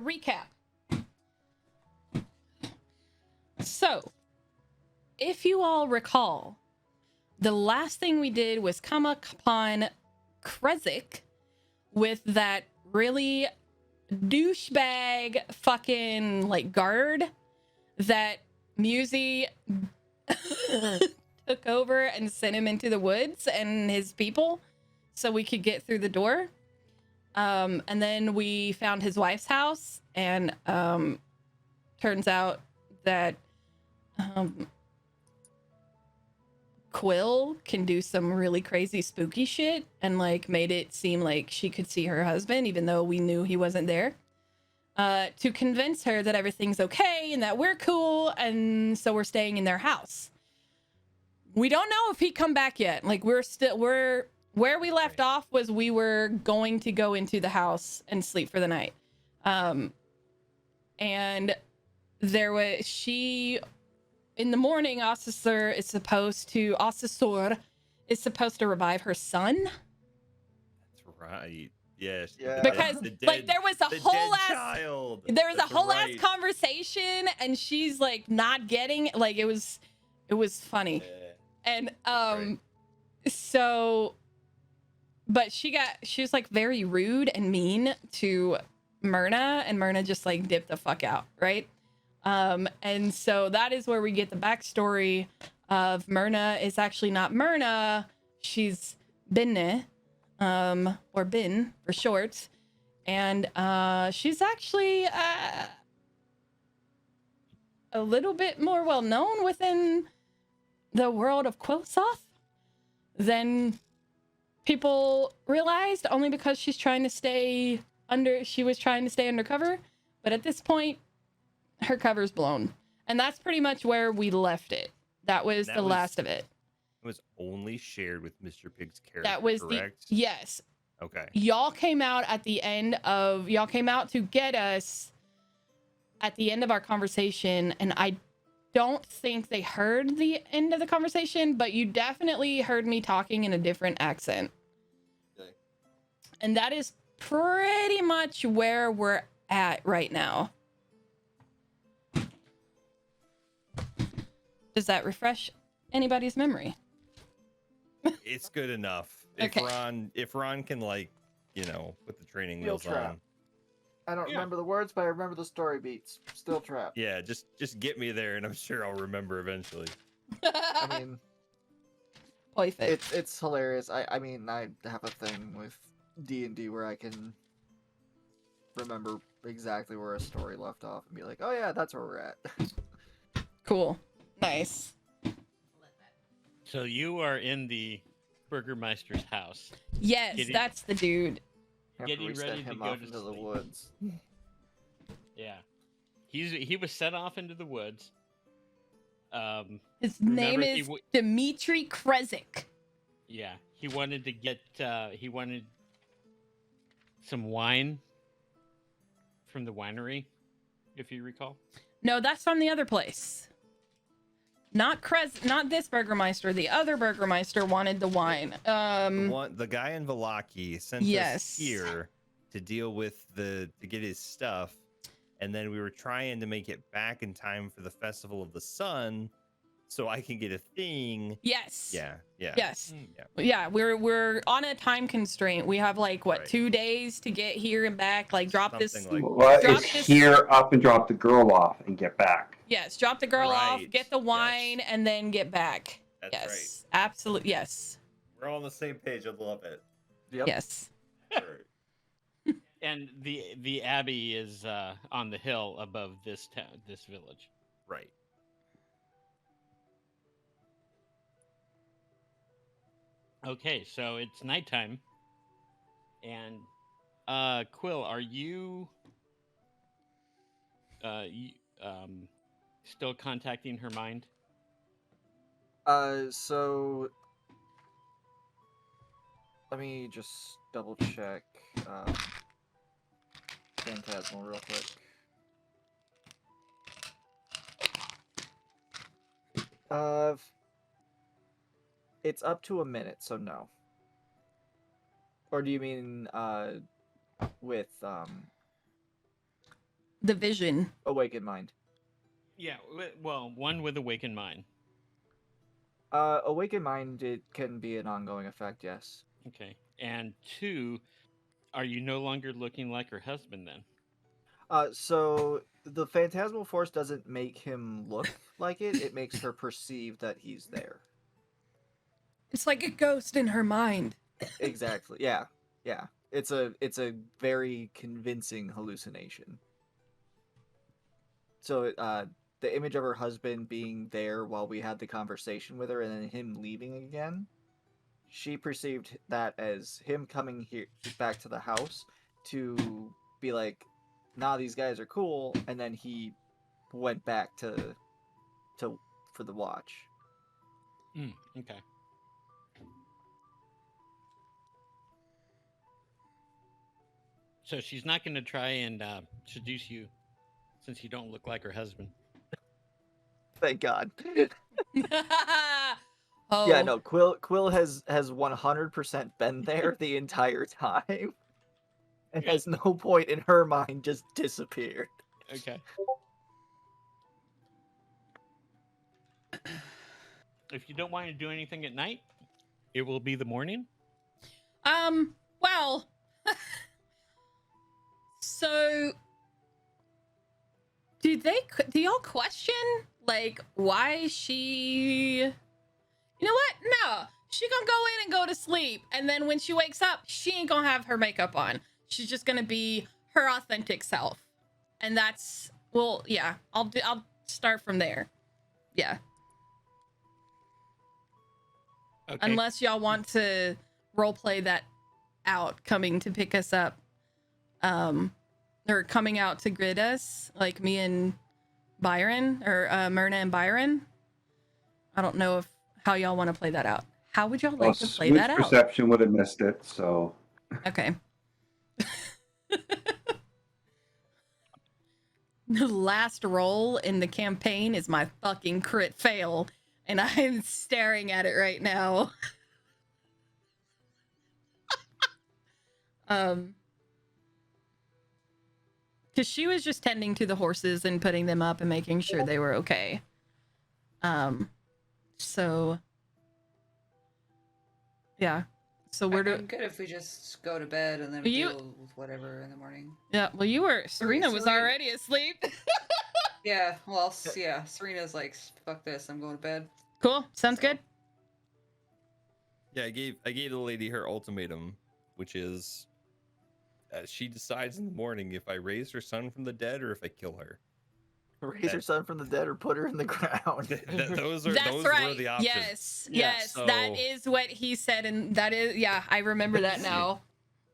recap. So, if you all recall, the last thing we did was come upon Krezk with that really douchebag fucking like guard that Musey took over and sent him into the woods and his people so we could get through the door. And then we found his wife's house, and turns out that Quill can do some really crazy spooky shit and like made it seem like she could see her husband even though we knew he wasn't there, to convince her that everything's okay and that we're cool, and so we're staying in their house. We don't know if he come back yet. Like we're where we left off was we were going to go into the house and sleep for the night. And there was in the morning, Officer is supposed to revive her son. That's right. Yes. Yeah. Because like there was a whole ass conversation, and she's like not getting, like it was funny. Yeah. And so, but she was like very rude and mean to Myrna, and Myrna just like dipped the fuck out, right? And so that is where we get the backstory of Myrna is actually not Myrna, she's Binne, or Bin for short, and she's actually a little bit more well known within the world of Quillsoft than people realized, only because she was trying to stay undercover, but at this point her cover's blown, and that's pretty much where we left it. That was the last of it. It was only shared with Mr. Pig's character. That was correct? Yes. Okay. Y'all came out to get us at the end of our conversation, and I don't think they heard the end of the conversation, but you definitely heard me talking in a different accent. Okay. And that is pretty much where we're at right now. Does that refresh anybody's memory? It's good enough. Okay. If Ron can, like, you know, put the training wheels trap. on. I don't remember the words, but I remember the story beats. Still trapped. Yeah, just get me there, and I'm sure I'll remember eventually. I mean, Perfect. it's hilarious. I mean, I have a thing with D&D where I can remember exactly where a story left off and be like, oh yeah, that's where we're at. Cool. Nice. So you are in the Burgermeister's house. Yes, that's the dude. Getting Reset ready to him go off to into the sleep. woods. Yeah. He was set off into the woods. His name remember, is Dimitri Krezk. Yeah. He wanted to get some wine from the winery, if you recall. No, that's from the other place. Not this Burgermeister. The other Burgermeister wanted the wine. The guy in Vallaki sent Yes. us here to deal with to get his stuff, and then we were trying to make it back in time for the Festival of the Sun, so I can get a thing. Yes. Yeah. Yes. Yeah. Yeah. We're on a time constraint. We have like what, Right. 2 days to get here and back. Like drop Something this. like Well, drop it's this- here, up, and drop the girl off and get back. Yes. Drop the girl off. Right. Get the wine, and then get back. That's Yes. Absolutely. Yes. We're all on the same page. I love it. Yep. Yes. Right. And the abbey is on the hill above this town, this village. Right. Okay, so it's nighttime. And Quill, are you still contacting her mind? So let me just double check Phantasmal real quick. It's up to a minute, so no. Or do you mean with the vision. Awakened mind. Yeah, well, one with awakened mind. Awakened mind, it can be an ongoing effect, yes. Okay. And 2, are you no longer looking like her husband then? So the phantasmal force doesn't make him look like it, it makes her perceive that he's there. It's like a ghost in her mind. Exactly. Yeah. Yeah. It's a very convincing hallucination. So the image of her husband being there while we had the conversation with her and then him leaving again, she perceived that as him coming here back to the house to be like, nah, these guys are cool, and then he went back to for the watch. Okay. So she's not going to try and seduce you since you don't look like her husband. Thank God. Oh. Yeah, no, Quill has 100% been there the entire time. And has no point in her mind just disappeared. Okay. If you don't want to do anything at night, it will be the morning. Well, so do y'all question like why she? You know what? No, she gonna go in and go to sleep, and then when she wakes up, she ain't gonna have her makeup on. She's just gonna be her authentic self, and that's well, yeah. I'll start from there. Yeah. Okay. Unless y'all want to roleplay that out, coming to pick us up, or coming out to grid us, like me and Byron, or Myrna and Byron. I don't know how y'all want to play that out. How would y'all like to play Smoot's that out? perception would have missed it, so Okay. The last roll in the campaign is my fucking crit fail, and I'm staring at it right now. Because she was just tending to the horses and putting them up and making sure they were okay. So yeah. So we're I'm good if we just go to bed and then You- deal with whatever in the morning. yeah. Well, Serena was Serena- already asleep. Yeah, well, yeah, Serena's like, fuck this, I'm going to bed. Cool. Sounds So- good. Yeah, I gave the lady her ultimatum, which is she decides in the morning if I raise her son from the dead or if I kill her. Raise her son from the dead or put her in the ground. Those That's were right. the options. Yes, Yeah, yes, that so- is what he said, and that is, yeah, I remember that now.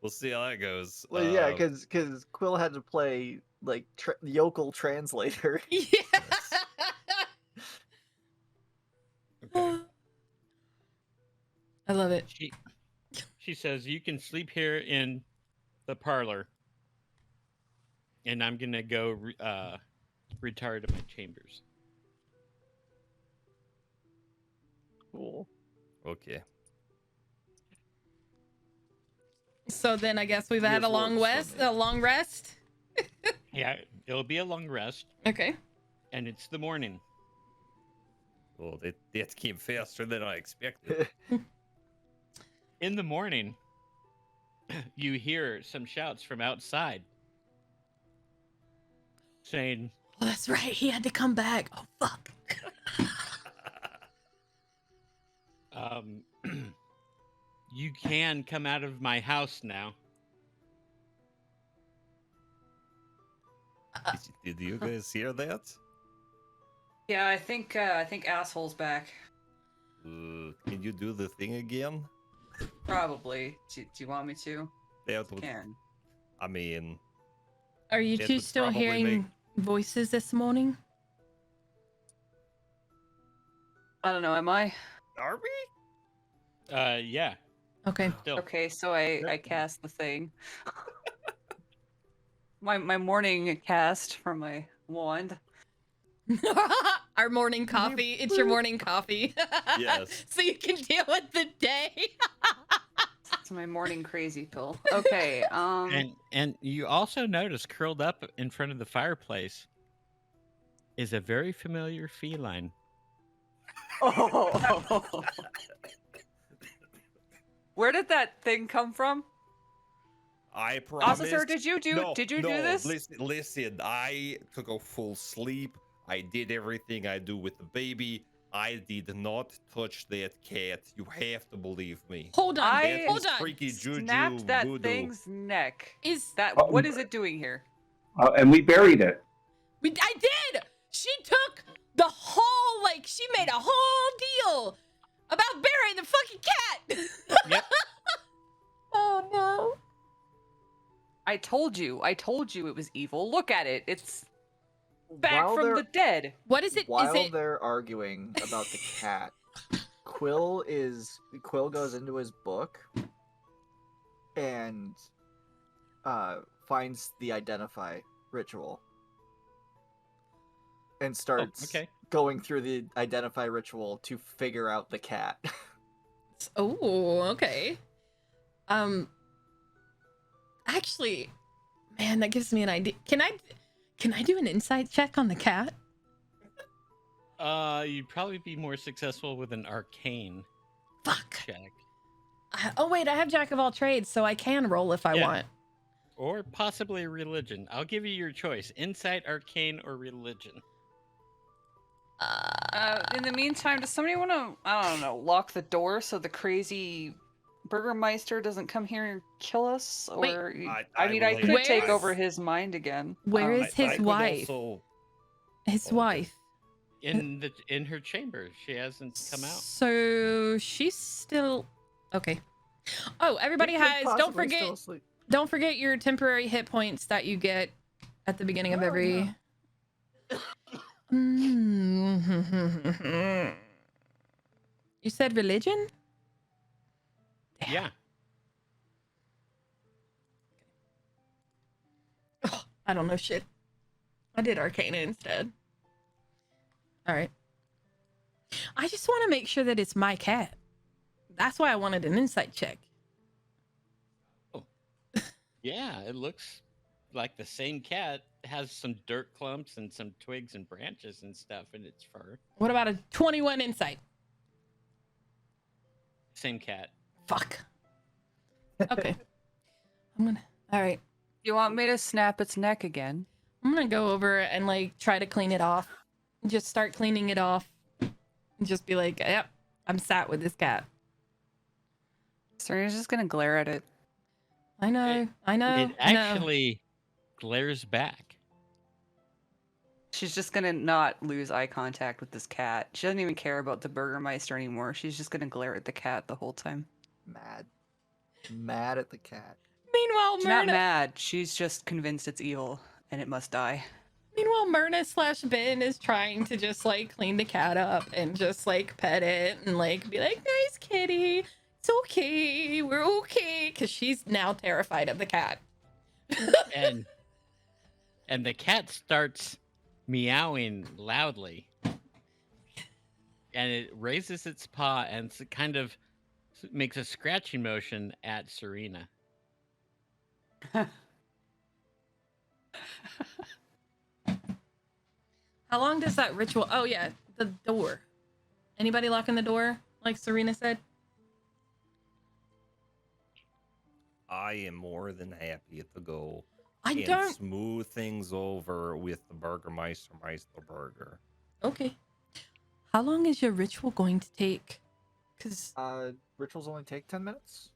We'll see how that goes. Well, yeah, because Quill had to play like yokel translator. Yeah. Okay. I love it. She says you can sleep here in the parlor, and I'm gonna go retire to my chambers. Cool. Okay. So then I guess we've had Yes, a long works for me. a long rest. Yeah, it'll be a long rest, Okay. and it's the morning. Well, that came faster than I expected. In the morning, you hear some shouts from outside saying, Well, that's right. He had to come back. Oh fuck. you can come out of my house now. Did you guys hear that? Yeah, I think asshole's back. Can you do the thing again? Probably. Do you want me to? That would, Can. I mean, Are you It two would still probably hearing voices this morning? I don't know, am I? are we? Yeah. Okay. Still. Okay, so I cast the thing. my morning cast from my wand. Our morning coffee. It's your morning coffee. Yes. So you can deal with the day. It's my morning crazy pill. Okay. And you also notice curled up in front of the fireplace is a very familiar feline. Oh. Where did that thing come from? I promise. Officer, did you do this? Listen, I took a full sleep. I did everything I do with the baby. I did not touch that cat. You have to believe me. Hold on. I Hold on. Freaky juju Snapped that voodoo. thing's neck. Is What is it doing here? And we buried it. I did. She took the whole she made a whole deal about burying the fucking cat. Yep. Oh no. I told you it was evil. Look at it. It's back While from they're- the dead. What is it? While Is it? they're arguing about the cat, Quill goes into his book and finds the identify ritual and starts okay. going through the identify ritual to figure out the cat. Oh, okay. Actually, man, that gives me an idea. Can I do an insight check on the cat? You'd probably be more successful with an arcane Fuck. check. Oh wait, I have jack of all trades, so I can roll if I Yeah. want. Or possibly religion. I'll give you your choice. Insight, arcane, or religion. In the meantime, does somebody want to, I don't know, lock the door so the crazy Burgermeister doesn't come here and kill us? Or Wait. I mean, I will could Where take is- over his mind again. Where Um, is his I could wife? also- His Okay. wife. In her chamber. She hasn't come out. So she's still okay. Oh, everybody He could has. possibly Don't forget. still asleep. Don't forget your temporary hit points that you get at the beginning of Oh, every. You said religion? Yeah. Oh, I don't know shit. I did Arcana instead. All right. I just want to make sure that it's my cat. That's why I wanted an insight check. Yeah, it looks like the same cat has some dirt clumps and some twigs and branches and stuff in its fur. What about a 21 insight? Same cat. Fuck. Okay. I'm gonna. All right. You want me to snap its neck again? I'm gonna go over and try to clean it off. Just start cleaning it off. And just be like, yep, I'm sat with this cat. Serena's just gonna glare at it. I know. I know. It I know. actually glares back. She's just gonna not lose eye contact with this cat. She doesn't even care about the Burgermeister anymore. She's just gonna glare at the cat the whole time. Mad at the cat. Meanwhile, She's not Myrna. mad. She's just convinced it's evil and it must die. Meanwhile, Myrna/Ben is trying to just clean the cat up and just pet it and be like, nice kitty. It's okay. We're okay. Because she's now terrified of the cat. and the cat starts meowing loudly. And it raises its paw and kind of makes a scratching motion at Serena. How long does that ritual? Oh, yeah. The door. Anybody locking the door? Like Serena said? I am more than happy to go I and don't. smooth things over with the Burgermeister Burger. Okay. How long is your ritual going to take? Because Rituals only take 10 minutes.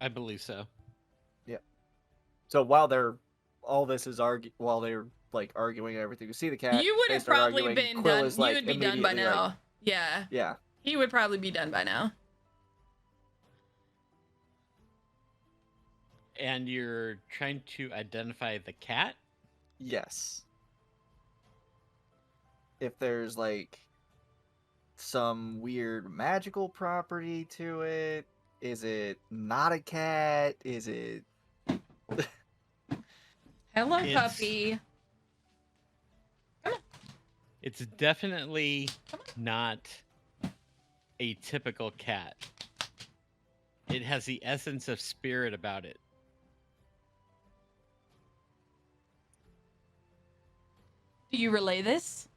I believe so. So while they're arguing everything, you see the cat. you would they have start probably arguing, been Quill done. is, You would be done by immediately, now. Yeah. yeah. He would probably be done by now. And you're trying to identify the cat? Yes. If there's some weird magical property to it, is it not a cat? Is it? Hello, It's- puppy. It's definitely not a typical cat. It has the essence of spirit about it. Do you relay this?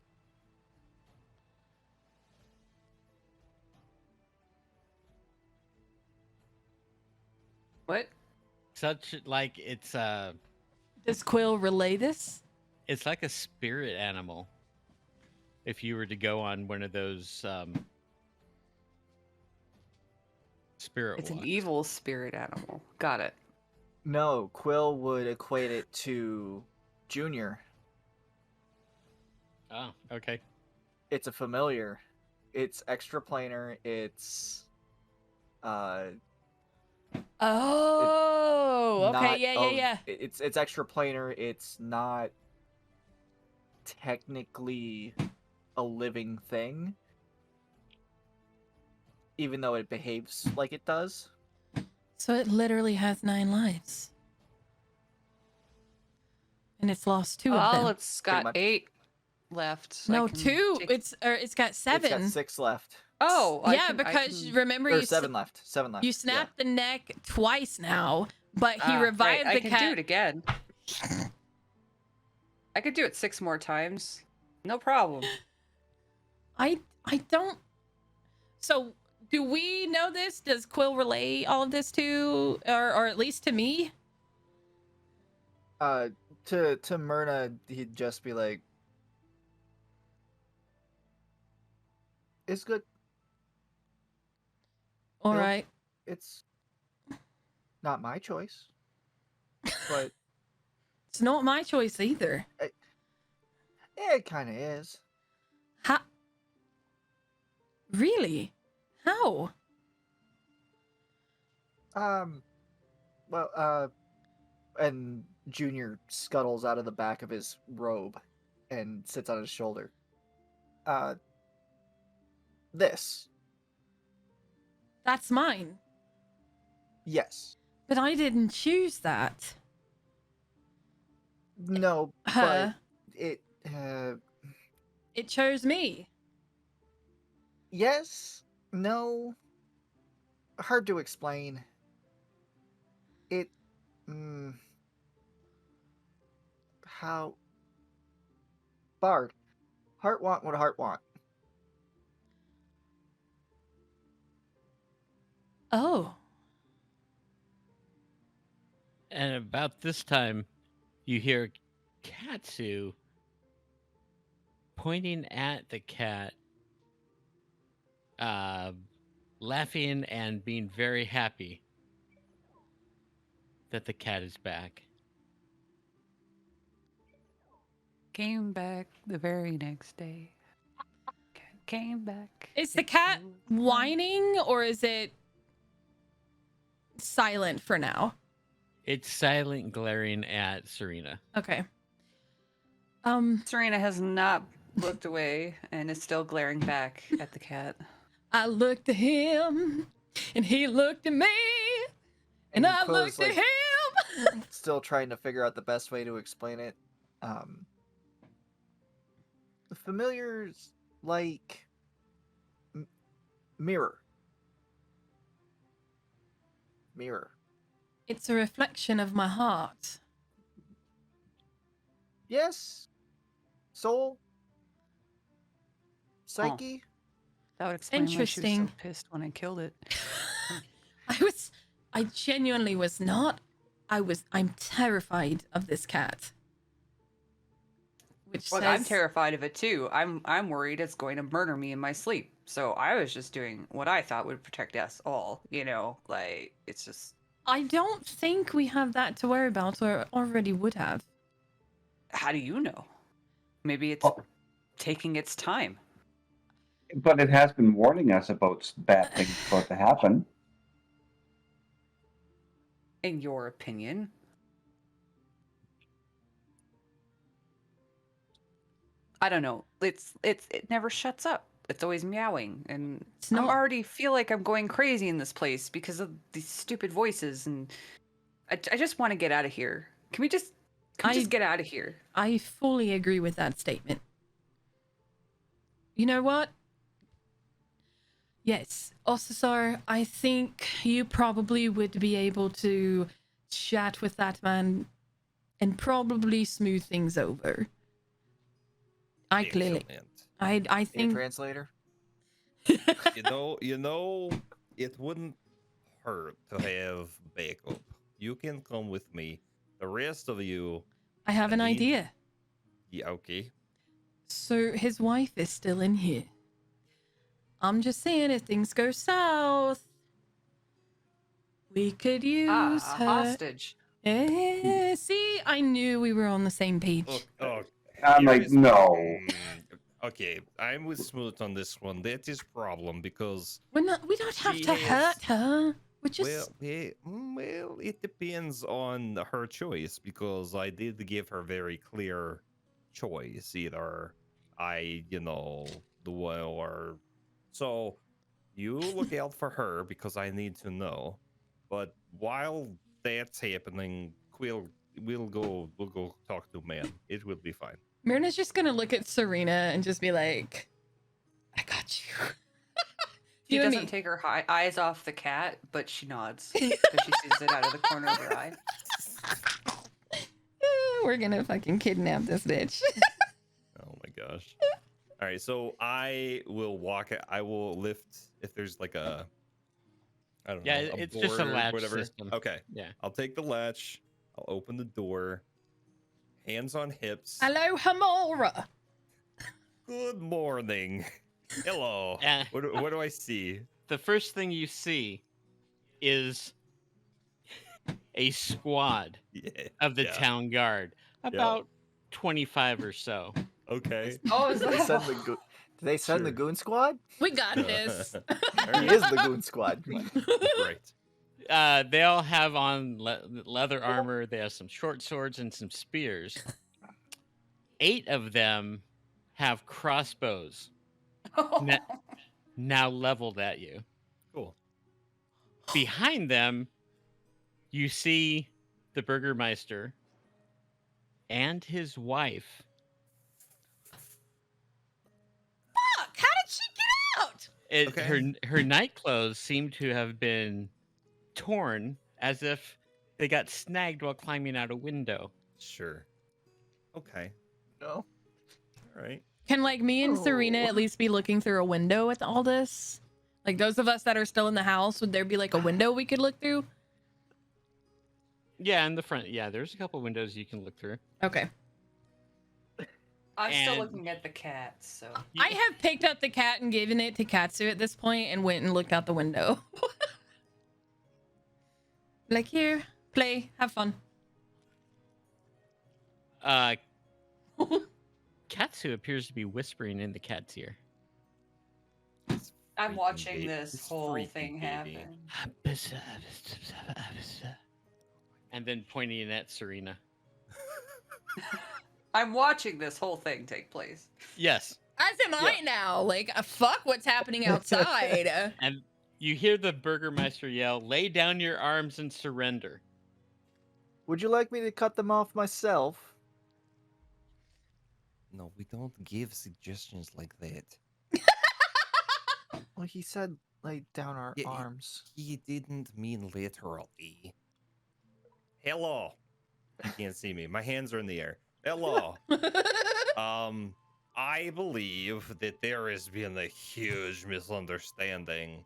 What? Such like it's Does Quill relay this? it's like a spirit animal. If you were to go on one of those spirit It's an walks. evil spirit animal. Got it. No, Quill would equate it to Junior. Oh, okay. It's a familiar. It's extraplanar. It's Oh, okay, not yeah. It's extraplanar. It's not technically a living thing, even though it behaves like it does. So it literally has 9 lives. And it's lost 2 of Well, them. it's got much. 8 left. I No, can 2. take- It's got 7. It's got 6 left. Oh, Yeah, because remember Or you 7 left. 7 left. you snapped the neck twice now, but he revived right. the I can cat. do it again. I could do it 6 more times. No problem. I don't. So do we know this? Does Quill relay all of this to, or at least to me? To Myrna, he'd just be like, "It's good. All Bill? right. It's not my choice, but It's not my choice either. it kind of is." How? Really? How? Well, and Junior scuttles out of the back of his robe and sits on his shoulder. This. That's mine. Yes. But I didn't choose that. No, Huh? but it, It chose me. yes, no, hard to explain. It, how, Bard, heart want what heart want. Oh. And about this time, you hear Katsu pointing at the cat, laughing and being very happy that the cat is back. Came back the very next day. Came back. Is the cat whining or is it silent for now? It's silent, glaring at Serena. Okay. Serena has not looked away and is still glaring back at the cat. I looked at him and he looked at me and I Quill's, looked at like, him. still trying to figure out the best way to explain it. The familiars like mirror. It's a reflection of my heart. Yes. Soul. Psyche. That would explain why she was Interesting. so pissed when I killed it. I genuinely was not. I'm terrified of this cat. Which Well, says, I'm terrified of it too. I'm worried it's going to murder me in my sleep. So I was just doing what I thought would protect us all. You know, like it's just. I don't think we have that to worry about, or already would have. How do you know? Maybe it's Oh. taking its time. But it has been warning us about bad things about to happen. In your opinion. I don't know. It never shuts up. It's always meowing, and It's I not- already feel like I'm going crazy in this place because of these stupid voices, and I just want to get out of here. Can we just get out of here? I fully agree with that statement. You know what? Yes, Officer, I think you probably would be able to chat with that man and probably smooth things over. I clearly, Excellent. I Need a think. translator? You know, it wouldn't hurt to have backup. You can come with me. The rest of you, I have an need- idea. yeah, okay. So his wife is still in here. I'm just saying, if things go south, we could use A her. hostage. See, I knew we were on the same page. Oh, I'm here like, is- no. Okay, I'm with Smoot on this one. That is problem because We don't have She to has- hurt her. We're just. well, it depends on her choice because I did give her very clear choice. Either the one or so. You look out for her because I need to know. But while that's happening, we'll go talk to man. It will be fine. Myrna's just gonna look at Serena and just be like, I got you. She You and doesn't me. take her eyes off the cat, but she nods because she sees it out of the corner of her eye. We're gonna fucking kidnap this bitch. Oh my gosh. All right, so I will lift if there's like a I don't Yeah, know. it's just a board, latch whatever. system. Okay. Yeah. I'll take the latch. I'll open the door. Hands on hips. Hello, Hamora. Good morning. Hello. Uh, What do I see? the first thing you see is a squad Yeah. of the Yeah. town guard, about 25 or so. Okay. Oh, is Did they send that? the did they send the Sure. goon squad? We got this. He is the goon squad. Great. They all have on leather armor. They have some short swords and some spears. 8 of them have crossbows now leveled at you. Cool. Behind them, you see the Burgermeister and his wife. Fuck! How did she get out? Okay. Her night clothes seem to have been torn as if they got snagged while climbing out a window. Sure. Okay. No. All right. Can like me and Serena Oh. at least be looking through a window at all this? Like those of us that are still in the house, would there be like a window we could look through? Yeah, in the front. Yeah, there's a couple windows you can look through. Okay. I'm still And- looking at the cat, so. I have picked up the cat and given it to Katsu at this point and went and looked out the window. Like, here, play, have fun. Katsu appears to be whispering in the cat's ear. I'm Freaking watching baby. this This whole freaking thing baby. happen. And then pointing at Serena. I'm watching this whole thing take place. Yes. As am I now. Like, fuck what's happening outside. And you hear the Burgermeister yell, "Lay down your arms and surrender." Would you like me to cut them off myself? No, we don't give suggestions like that. Well, he said lay down our Yeah, arms. He didn't mean literally. Hello. You can't see me. My hands are in the air. Hello. I believe that there has been a huge misunderstanding,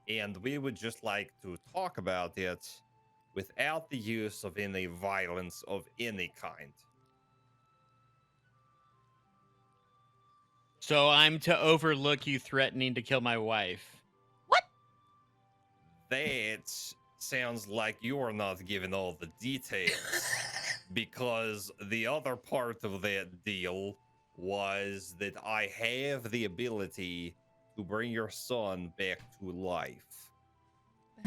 and we would just like to talk about it without the use of any violence of any kind. So I'm to overlook you threatening to kill my wife. That sounds like you're not giving all the details, because the other part of that deal was that I have the ability to bring your son back to life.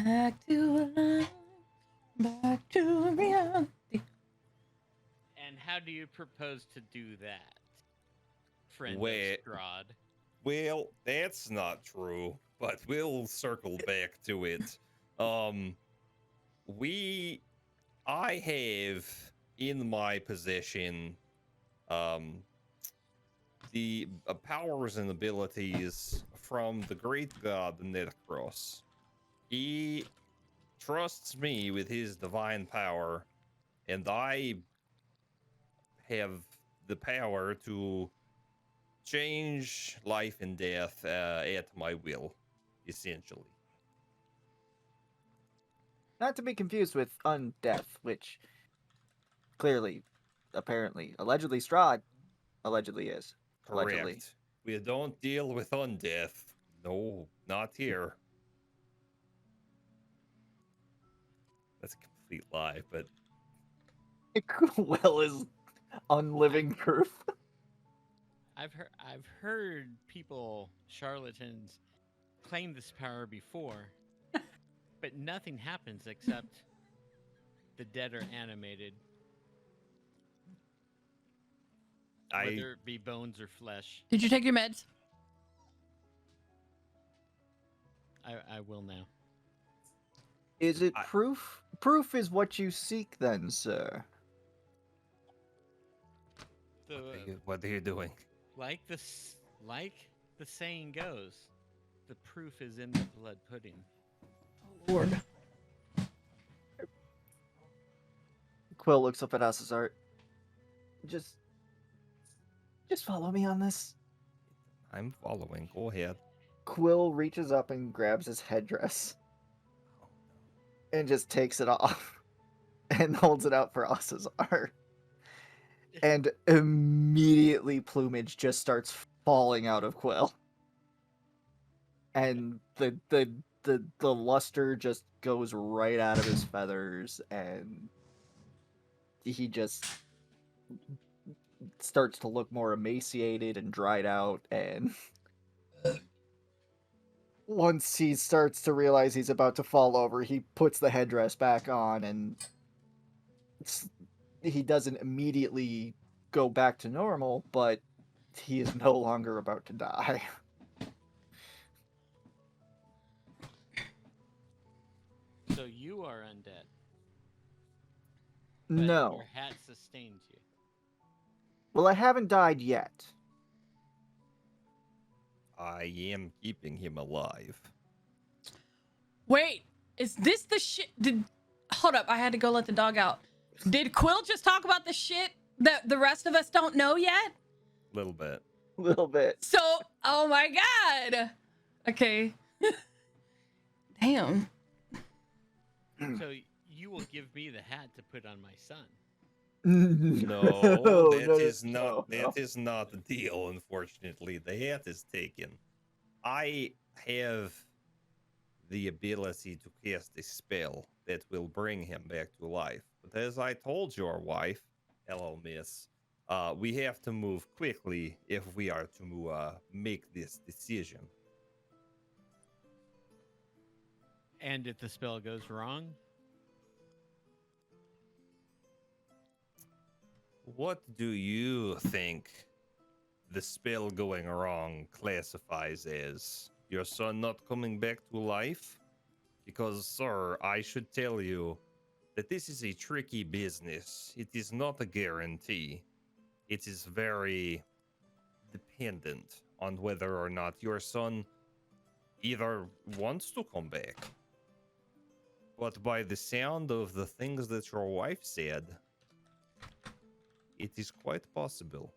Back to life, back to reality. And how do you propose to do that, friend Wait. of Strahd? Well, that's not true, but we'll circle back to it. I have in my possession, the powers and abilities from the great god Netacross. He trusts me with his divine power, and I have the power to change life and death at my will, essentially. Not to be confused with undeath, which clearly, apparently, allegedly Strahd allegedly is. Allegedly. Correct. We don't deal with undeath. No, not here. That's a complete lie, but Will is unliving proof. I've heard people, charlatans, claim this power before, but nothing happens except the dead are animated, whether it be bones or flesh. Did you take your meds? I will now. Is it proof? Proof is what you seek, then, sir. What are you doing? Like the saying goes, the proof is in the blood pudding. Lord. Quill looks up at Assazart. Just follow me on this. I'm following. Go ahead. Quill reaches up and grabs his headdress and just takes it off and holds it out for Assazart. And immediately plumage just starts falling out of Quill. And the luster just goes right out of his feathers, and he just starts to look more emaciated and dried out, and once he starts to realize he's about to fall over, he puts the headdress back on, and he doesn't immediately go back to normal, but he is no longer about to die. So you are undead. But No. Your hat sustains you. Well, I haven't died yet. I am keeping him alive. Wait, is this the shit? Hold up, I had to go let the dog out. Did Quill just talk about the shit that the rest of us don't know yet? A little bit. A little bit. So, oh my god. Okay. Damn. So you will give me the hat to put on my son. No, that is not the deal, unfortunately. The hat is taken. I have the ability to cast a spell that will bring him back to life. But as I told your wife, hello, miss, we have to move quickly if we are to make this decision. And if the spell goes wrong? What do you think the spell going wrong classifies as? Your son not coming back to life? Because, sir, I should tell you that this is a tricky business. It is not a guarantee. It is very dependent on whether or not your son either wants to come back. But by the sound of the things that your wife said, it is quite possible.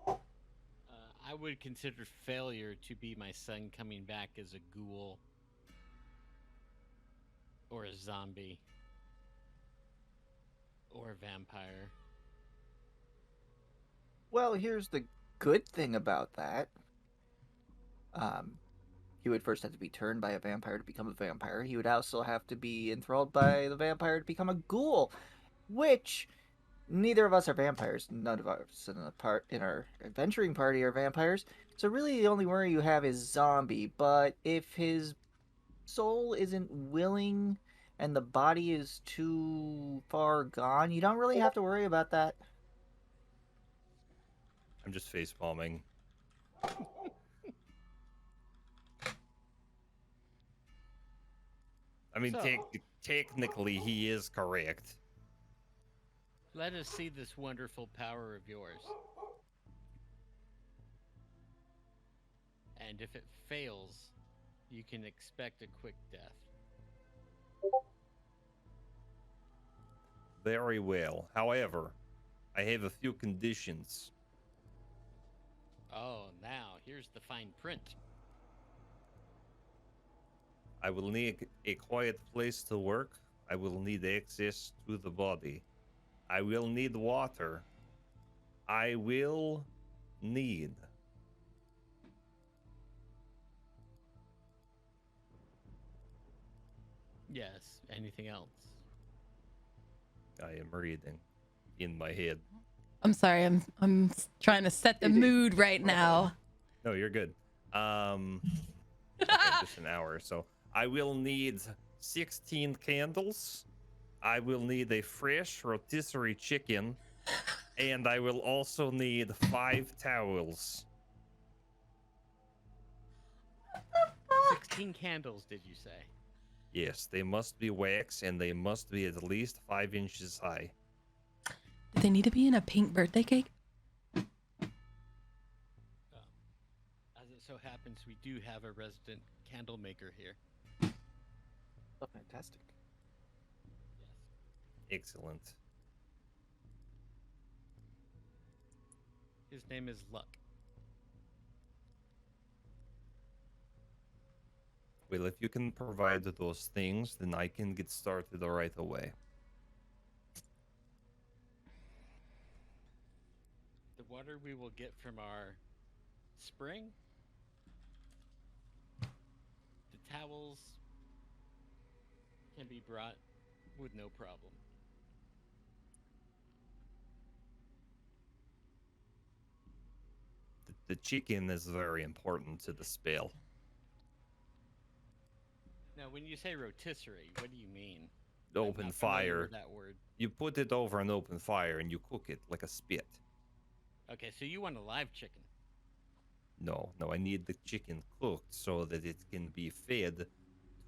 I would consider failure to be my son coming back as a ghoul or a zombie or a vampire. Well, here's the good thing about that. He would first have to be turned by a vampire to become a vampire. He would also have to be enthralled by the vampire to become a ghoul, which neither of us are vampires. None of us in our adventuring party are vampires. So really the only worry you have is zombie. But if his soul isn't willing and the body is too far gone, you don't really have to worry about that. I'm just face palming. I mean, So- technically he is correct. Let us see this wonderful power of yours. And if it fails, you can expect a quick death. Very well. However, I have a few conditions. Oh, now, here's the fine print. I will need a quiet place to work. I will need access to the body. I will need water. I will need Yes, anything else? I am reading in my head. I'm sorry. I'm trying to set the mood right now. No, you're good. Okay, just an hour. So I will need 16 candles. I will need a fresh rotisserie chicken. And I will also need 5 towels. 16 candles, did you say? Yes, they must be wax and they must be at least 5 inches high. Do they need to be in a pink birthday cake? As it so happens, we do have a resident candle maker here. Oh, fantastic. Yes. Excellent. His name is Luck. Well, if you can provide those things, then I can get started right away. The water we will get from our spring. The towels can be brought with no problem. The chicken is very important to the spell. Now, when you say rotisserie, what do you mean? Open I'm not familiar fire. with that word. You put it over an open fire and you cook it like a spit. Okay, so you want a live chicken. No, I need the chicken cooked so that it can be fed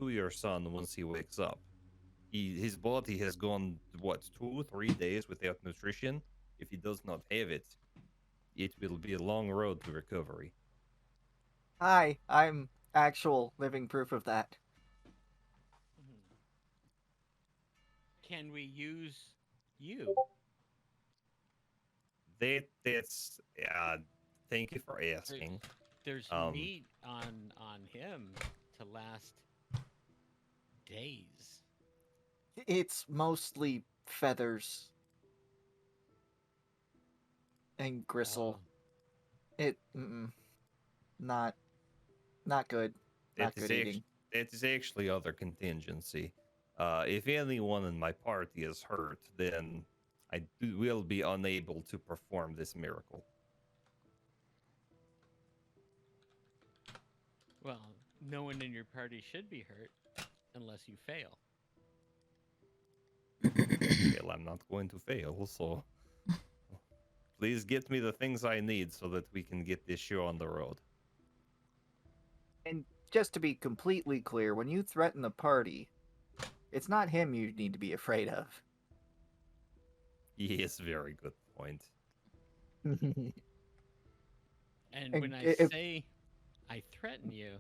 to your son once he wakes up. His body has gone, 2-3 days without nutrition? If he does not have it, it will be a long road to recovery. Hi, I'm actual living proof of that. Can we use you? That's thank you for asking. There's meat on him to last days. It's mostly feathers and gristle. Not good. Not good eating. That is actually other contingency. If anyone in my party is hurt, then will be unable to perform this miracle. Well, no one in your party should be hurt unless you fail. Well, I'm not going to fail, so please get me the things I need so that we can get this show on the road. And just to be completely clear, when you threaten the party, it's not him you need to be afraid of. Yes, very good point. And And when I if- say I threaten you,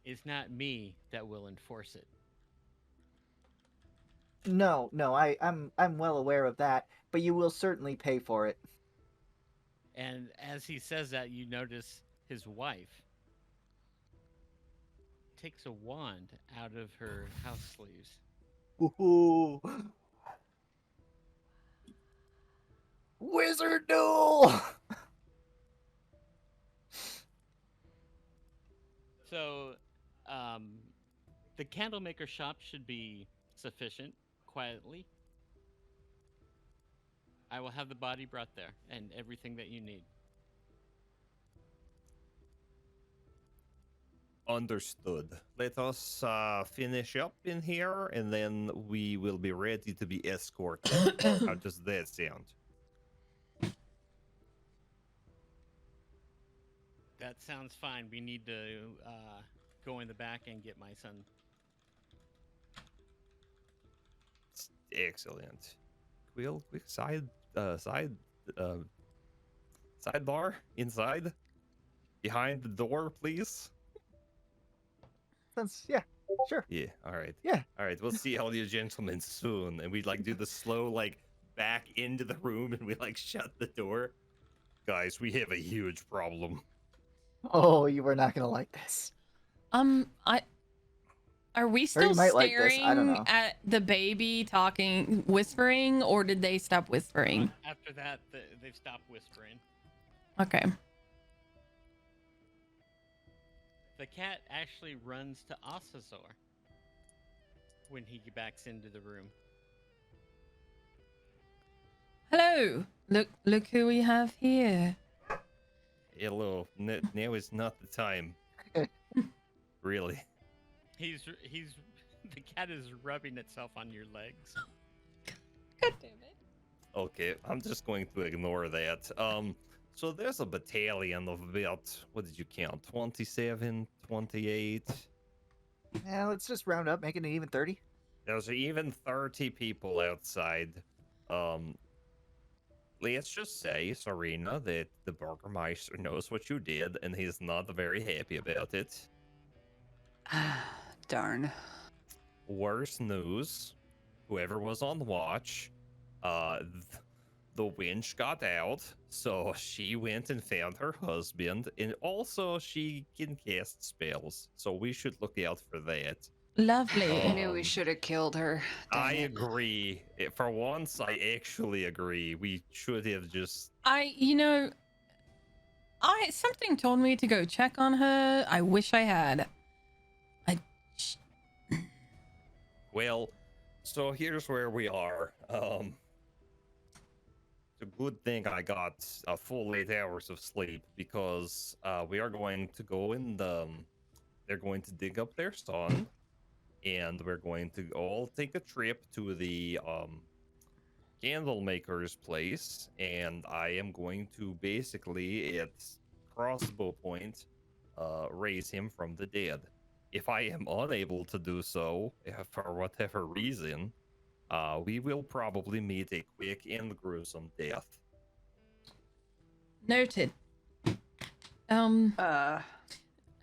it's not me that will enforce it. No, I'm well aware of that, but you will certainly pay for it. And as he says that, you notice his wife takes a wand out of her house sleeves. Ooh. Wizard duel! So, the candlemaker shop should be sufficient, quietly. I will have the body brought there and everything that you need. Understood. Let us finish up in here, and then we will be ready to be escorted. How does that sound? That sounds fine. We need to go in the back and get my son. Excellent. Quill, quick sidebar inside, behind the door, please. Yeah, sure. Yeah. All right. Yeah. All right. We'll see all you gentlemen soon, and we like do the slow like back into the room, and we like shut the door. Guys, we have a huge problem. Oh, you were not gonna like this. Are we Or still you might like this, I don't staring know. at the baby talking, whispering, or did they stop whispering? After that, they've stopped whispering. Okay. The cat actually runs to Asazor when he backs into the room. Hello. Look who we have here. Hello. Now is not the time. Really. He's the cat is rubbing itself on your legs. God damn it. Okay, I'm just going to ignore that. So there's a battalion of about, what did you count? 27, 28? Yeah, let's just round up, make it an even 30. There's even 30 people outside. Let's just say, Serena, that the Burgermeister knows what you did, and he's not very happy about it. Darn. Worse news, whoever was on watch, the winch got out, so she went and found her husband, and also she can cast spells, so we should look out for that. Lovely. I knew we should have killed her. I Dang it. agree. For once, I actually agree. We should have just... Something told me to go check on her. I wish I had. Well, so here's where we are. It's a good thing I got a full 8 hours of sleep, because we are going to go in they're going to dig up their son, and we're going to all take a trip to the candle maker's place, and I am going to basically at crossbow point raise him from the dead. If I am unable to do so, for whatever reason, we will probably meet a quick and gruesome death. Noted.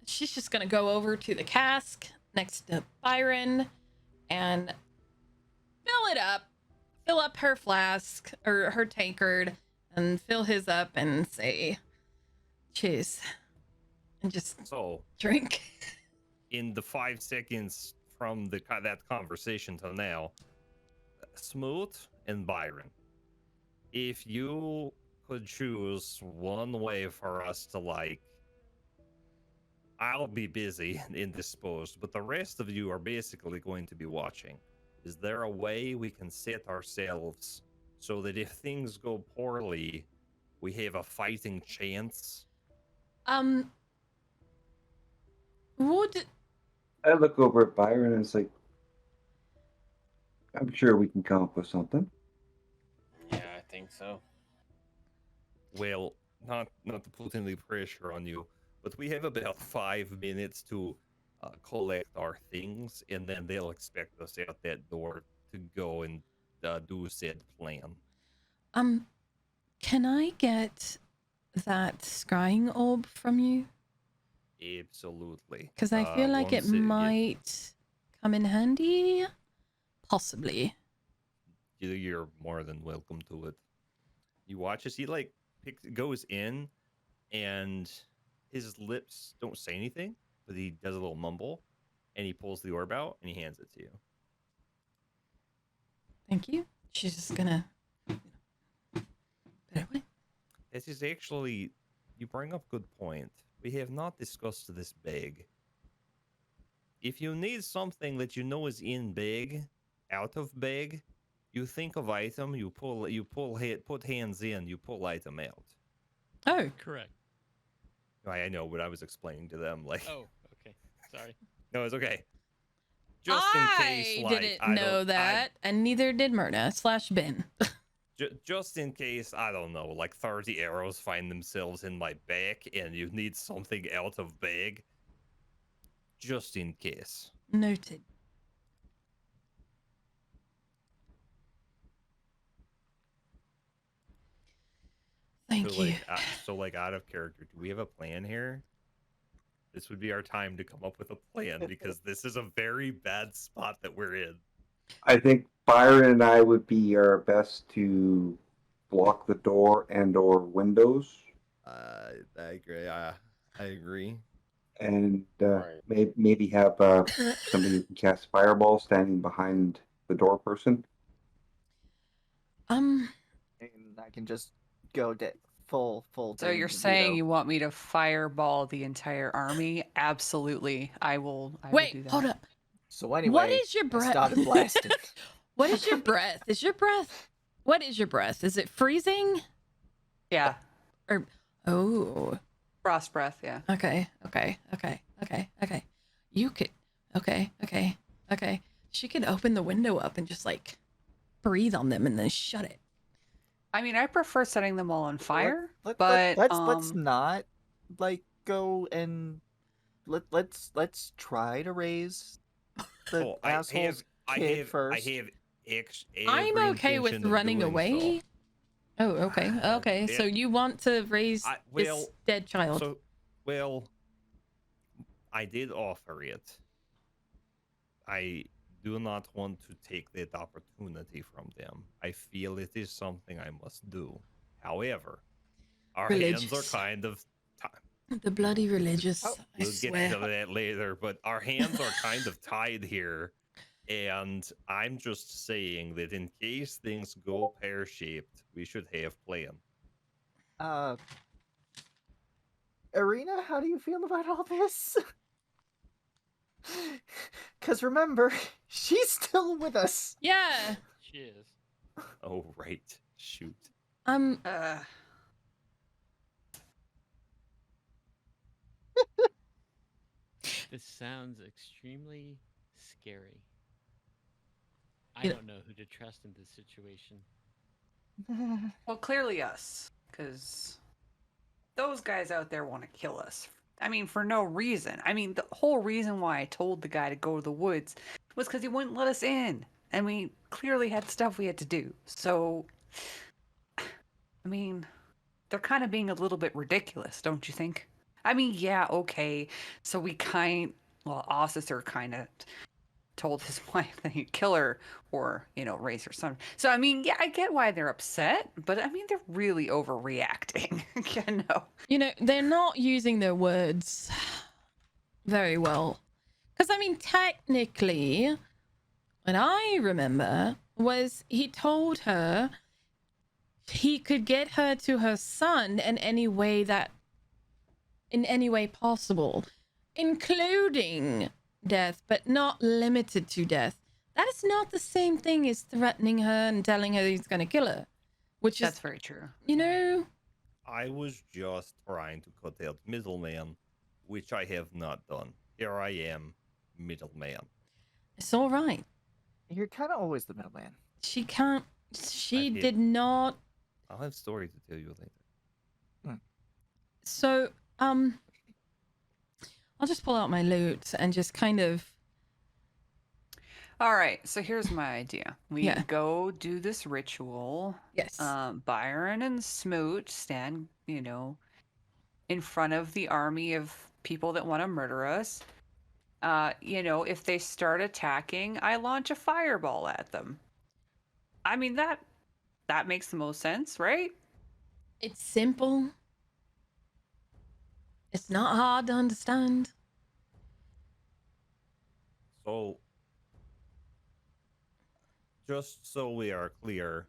She's just gonna go over to the cask next to Byron and fill up her flask or her tankard and fill his up and say cheers and just So, drink. in the 5 seconds from that conversation till now, Smoot and Byron, if you could choose one way for us to I'll be busy and indisposed, but the rest of you are basically going to be watching. Is there a way we can set ourselves so that if things go poorly, we have a fighting chance? Would I look over at Byron and it's like, I'm sure we can come up with something. Yeah, I think so. Well, not to put any pressure on you, but we have about 5 minutes to collect our things, and then they'll expect us out that door to go and do said plan. can I get that scrying orb from you? Absolutely. Because I feel like it once might come in handy. Possibly. You're more than welcome to it. You watch as he goes in, and his lips don't say anything, but he does a little mumble, and he pulls the orb out and he hands it to you. Thank you. She's just gonna put it away. This is actually, you bring up good point. We have not discussed this bag. If you need something that you know is in bag, out of bag, you think of item, put hands in, you pull item out. Oh, Correct. I know what I was explaining to them. Oh, okay. Sorry. No, it's okay. Just in case, I didn't know that, and neither did Myrna / Ben. Just in case, I don't know, 30 arrows find themselves in my back and you need something out of bag. Just in case. Noted. Thank so, you. like out of character, do we have a plan here? This would be our time to come up with a plan because this is a very bad spot that we're in. I think Byron and I would be our best to block the door and/or windows, I agree. I agree. and Right. maybe have somebody who can cast fireball standing behind the door person. And I can just go full. So you're saying you want me to fireball the entire army? Absolutely, I will do Wait, that. hold up. So anyway, What is your I breath? started blasting. What is your breath? Is your breath? What is your breath? Is it freezing? Yeah, Or oh, frost breath. Yeah. okay. You could. Okay. She could open the window up and just like breathe on them and then shut it. I mean, I prefer setting them all on fire, but let's not like go and let's try to raise the asshole's kid first. I'm okay with running away. Oh, okay. Okay. So you want to raise this dead child? I did offer it. I do not want to take that opportunity from them. I feel it is something I must do. However, our hands are kind of the bloody religious. I we'll swear. get to that later, but our hands are kind of tied here. And I'm just saying that in case things go pear-shaped, we should have plan. Irina, how do you feel about all this? Because remember, she's still with us. Yeah. She is. Oh, right. Shoot. This sounds extremely scary. I Yeah. don't know who to trust in this situation. Well, clearly us, because those guys out there want to kill us. I mean, for no reason. I mean, the whole reason why I told the guy to go to the woods was because he wouldn't let us in. And we clearly had stuff we had to do. So, I mean, they're kind of being a little bit ridiculous, don't you think? I mean, yeah, okay. So officer kind of told his wife that he'd kill her or, raise her son. So, I mean, yeah, I get why they're upset, but I mean, they're really overreacting. They're not using their words very well. Because, I mean, technically, what I remember was he told her he could get her to her son in any way possible, including death, but not limited to death. That is not the same thing as threatening her and telling her he's going to kill her, That's very true. I was just trying to cut out middleman, which I have not done. Here I am, middleman. It's all right. You're kind of always the middleman. She did not. I'll have story to tell you later. So, I'll just pull out my loot and just kind of. All right, so here's my idea. We go do this ritual. Yes. Byron and Smoot stand, in front of the army of people that want to murder us. If they start attacking, I launch a fireball at them. I mean, that makes the most sense, right? It's simple. It's not hard to understand. So, just so we are clear,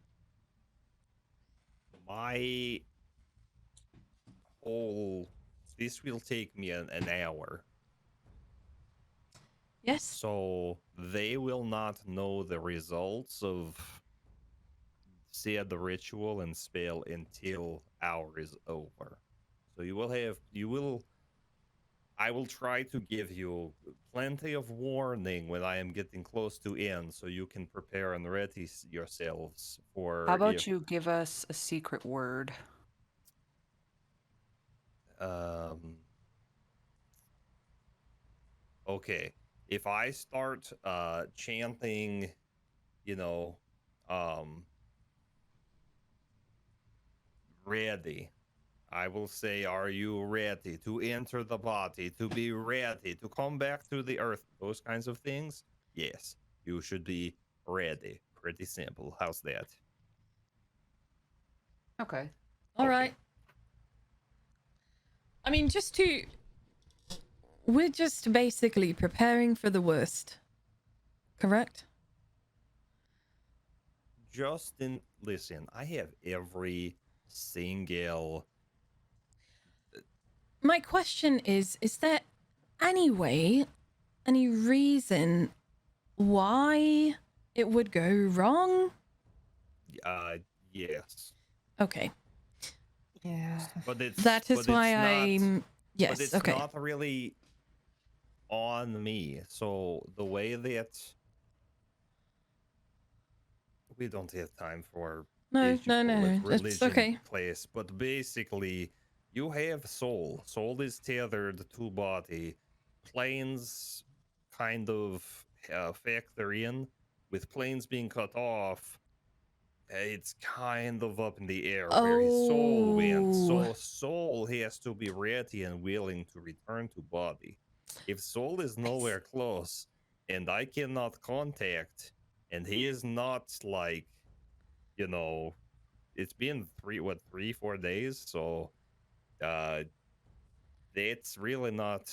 this will take me an hour. Yes. So they will not know the results of said the ritual and spell until hour is over. So I will try to give you plenty of warning when I am getting close to end, so you can prepare and ready yourselves for. How about you give us a secret word? Okay. If I start chanting, ready, I will say, are you ready to enter the body, to be ready to come back to the earth? Those kinds of things? Yes, you should be ready. Pretty simple. How's that? Okay. All Okay. right. I mean, we're just basically preparing for the worst. Correct? Justin, listen, I have every single. My question is there any way, any reason why it would go wrong? Yes. Okay. Yeah. But it's That is but why it's not, I'm. but Yes, it's okay. not really on me. So the way that we don't have time for, No, as you no, call it, no. It's religion okay. place, but basically you have soul. Soul is tethered to body. Planes kind of factor in. With planes being cut off, it's kind of up in the air where his soul went. Oh. So soul has to be ready and willing to return to body. If soul is nowhere close and I cannot contact, and he is not like, you know, it's been 3, 4 days, so uh that's really not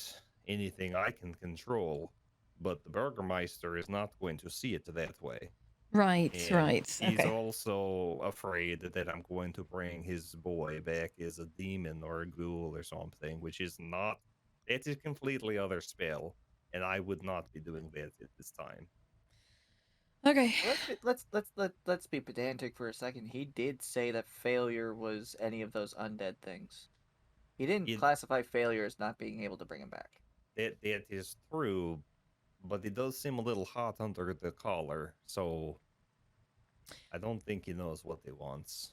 anything I can control. But the Burgermeister is not going to see it that way. Right, And right. he's Okay. also afraid that I'm going to bring his boy back as a demon or a ghoul or something, which is not. It is a completely other spell, and I would not be doing that at this time. Okay. Let's be pedantic for a second. He did say that failure was any of those undead things. He didn't It classify failure as not being able to bring him back. that is true, but it does seem a little hot under the collar, so I don't think he knows what he wants.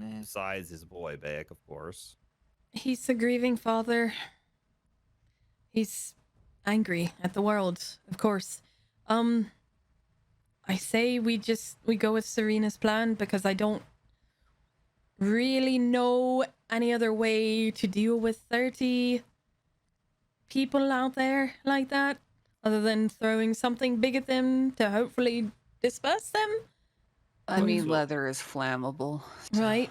Eh. Besides his boy back, of course. He's a grieving father. He's angry at the world, of course. I say we go with Serena's plan because I don't really know any other way to deal with 30 people out there like that other than throwing something big at them to hopefully disperse them. I mean, So- leather is flammable. Right?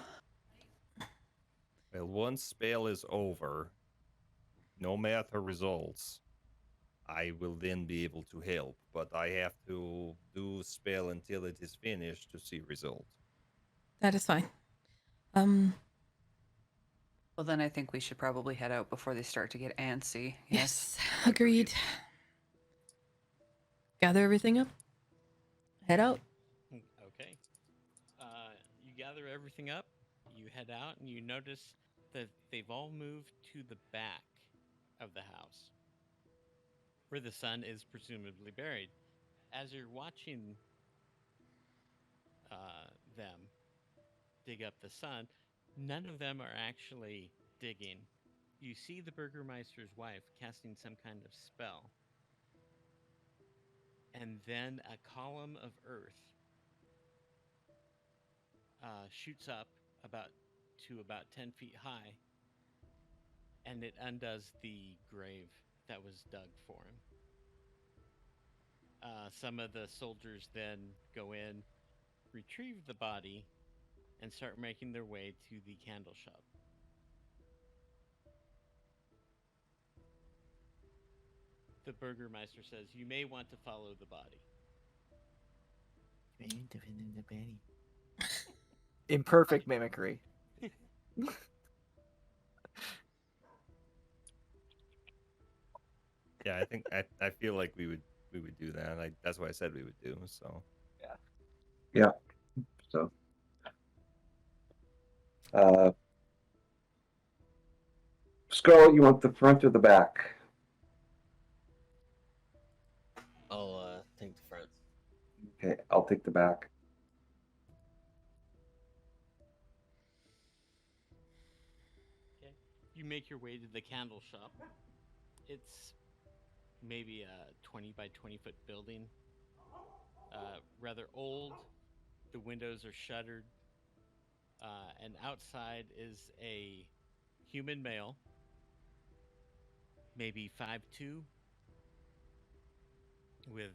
Well, once spell is over, no matter results, I will then be able to help, but I have to do spell until it is finished to see result. That is fine. Well, then I think we should probably head out before they start to get antsy. Yes, agreed. Gather everything up. Head out. Okay. You gather everything up, you head out, and you notice that they've all moved to the back of the house, where the son is presumably buried. As you're watching them dig up the son, none of them are actually digging. You see the Burgermeister's wife casting some kind of spell, and then a column of earth shoots up about 10 feet high, and it undoes the grave that was dug for him. Some of the soldiers then go in, retrieve the body, and start making their way to the candle shop. The Burgermeister says, "You may want to follow the body." Imperfect mimicry. Yeah, I think I feel like we would do that. That's what I said we would do. So So, Skull, you want the front or the back? I'll take the front. Okay, I'll take the back. Okay. You make your way to the candle shop. It's maybe a 20 by 20 foot building. Rather old. The windows are shuttered. And outside is a human male, maybe 5'2", with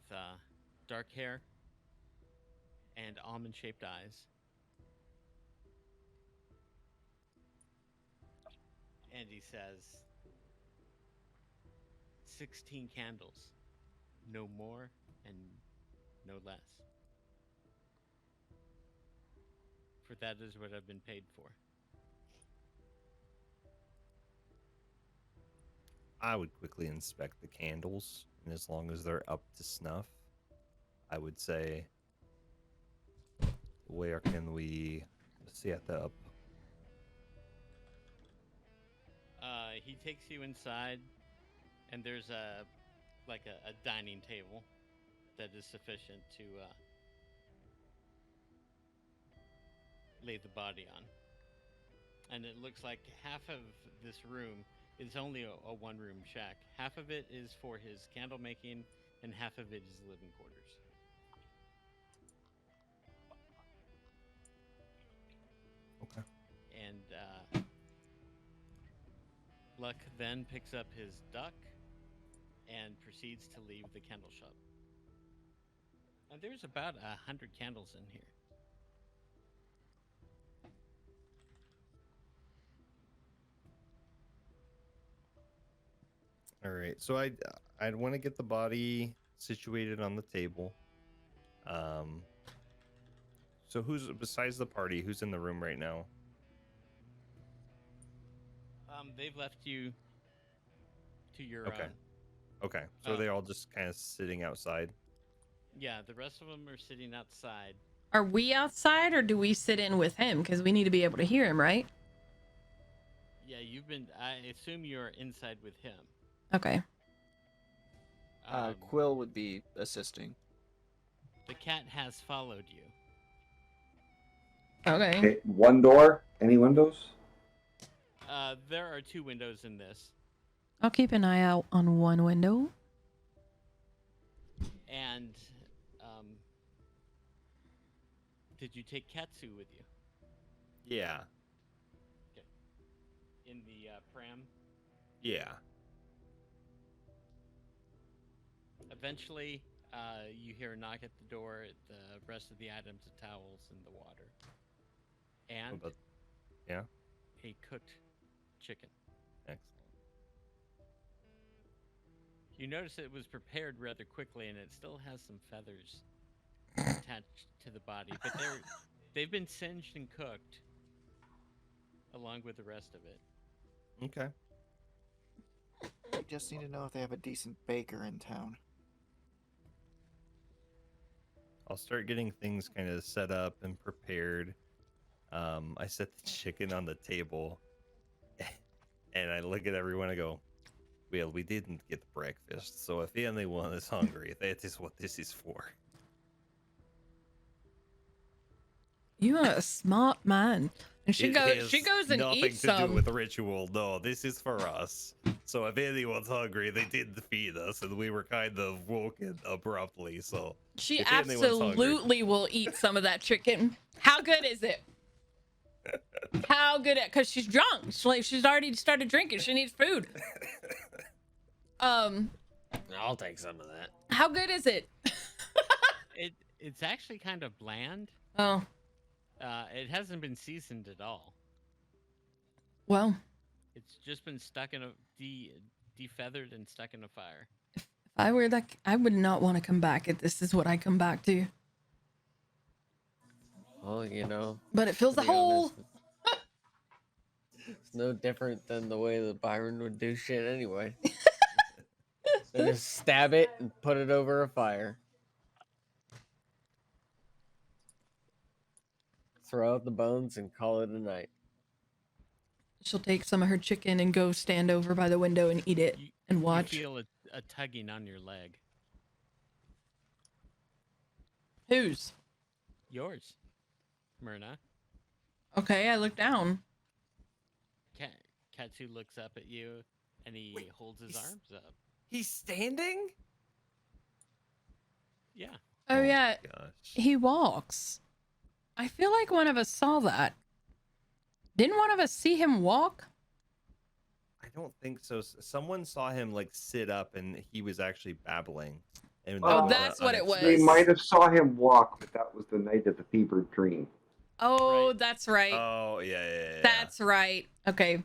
dark hair and almond-shaped eyes. And he says, 16 candles, no more and no less. For that is what I've been paid for. I would quickly inspect the candles, and as long as they're up to snuff, I would say, where can we set up? He takes you inside, and there's a dining table that is sufficient to lay the body on. And it looks like half of this room is only a one-room shack. Half of it is for his candle making, and half of it is living quarters. Okay. And Luck then picks up his duck and proceeds to leave the candle shop. And there's about 100 candles in here. All right. So I'd want to get the body situated on the table. So who's besides the party? Who's in the room right now? They've left you to your Okay. own. Okay. So they're all just kind of sitting outside. Yeah, the rest of them are sitting outside. Are we outside or do we sit in with him? Because we need to be able to hear him, right? Yeah, I assume you're inside with him. Okay. Quill would be assisting. The cat has followed you. Okay. Okay, one door. Any windows? There are 2 windows in this. I'll keep an eye out on one window. And did you take Katsu with you? Yeah. Okay. In the pram? Yeah. Eventually, you hear a knock at the door. The rest of the items, the towels, and the water. And yeah, a cooked chicken. excellent. You notice it was prepared rather quickly, and it still has some feathers attached to the body, but they've been singed and cooked along with the rest of it. Okay. We just need to know if they have a decent baker in town. I'll start getting things kind of set up and prepared. I set the chicken on the table, and I look at everyone and go, well, we didn't get breakfast, so if anyone is hungry, that is what this is for. You are a smart man. And she It goes has and nothing eats to some. do with ritual. No, this is for us. So if anyone's hungry, they didn't feed us, and we were kind of woken abruptly. So She if anyone's hungry- absolutely will eat some of that chicken. How good is it? How good it? Because she's drunk. She's already started drinking. She needs food. I'll take some of that. How good is it? It's actually kind of bland. Oh, It hasn't been seasoned at all. well, It's just been stuck in a defeathered and stuck in a fire. if I were that, I would not want to come back if this is what I come back to. Well, you know. But it fills to the be hole. honest, it's no different than the way that Byron would do shit anyway. They just stab it and put it over a fire. Throw out the bones and call it a night. She'll take some of her chicken and go stand over by the window and eat it and watch. You feel a tugging on your leg. Whose? Yours, Myrna. Okay, I look down. Katsu looks up at you, and he holds his arms up. He's standing? Yeah. Oh yeah, Gosh. he walks. I feel like one of us saw that. Didn't one of us see him walk? don't think so. Someone saw him like sit up, and he was actually babbling. And Oh, that was, that's what it was. They might have saw him walk, but that was the night of the fevered dream. Oh, Right. that's right. Oh yeah. That's right. Okay.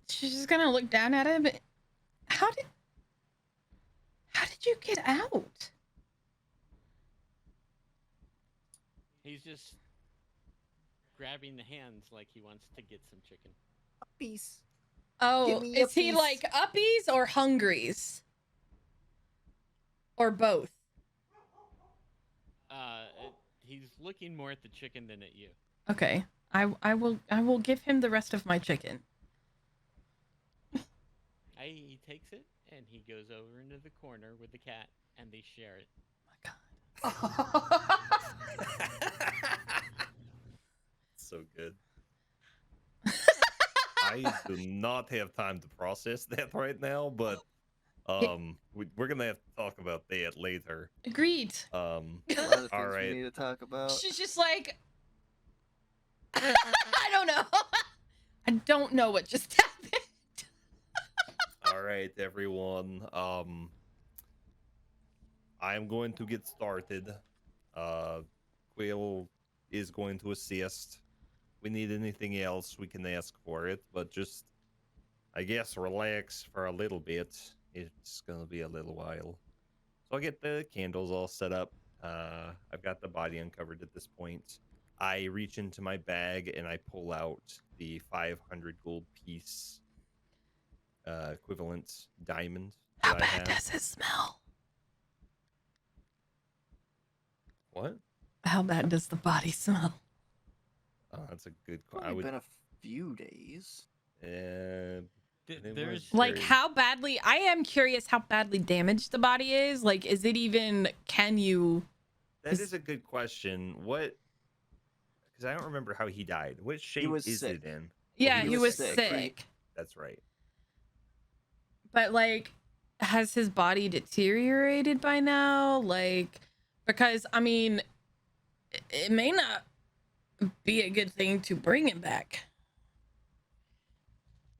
She's just gonna look down at him. How did you get out? He's just grabbing the hands like he wants to get some chicken. Peace. Oh, Give me a is he piece. like uppies or hungries? Or both? He's looking more at the chicken than at you. Okay. I will give him the rest of my chicken. He takes it and he goes over into the corner with the cat and they share it. So good. I do not have time to process that right now, but we're gonna have to talk about that later. Agreed. A lot of things All right. we need to talk about. She's just like, I don't know. I don't know what just happened. All right, everyone. I'm going to get started. Quill is going to assist. We need anything else, we can ask for it, but just, I guess, relax for a little bit. It's gonna be a little while. So I'll get the candles all set up. I've got the body uncovered at this point. I reach into my bag and I pull out the 500 gold piece equivalent diamond that I have. Does it smell? What? How bad does the body smell? Oh, that's a good It's question. only I would. been a few days. It There's was Like very- how badly? I am curious how badly damaged the body is. Like, is it even? Can you? That is a good question. What? Because I don't remember how he died. What shape was is sick. it in? Yeah, he he was was sick. sick. That's right. But like, has his body deteriorated by now? Like, because I mean, it may not be a good thing to bring him back.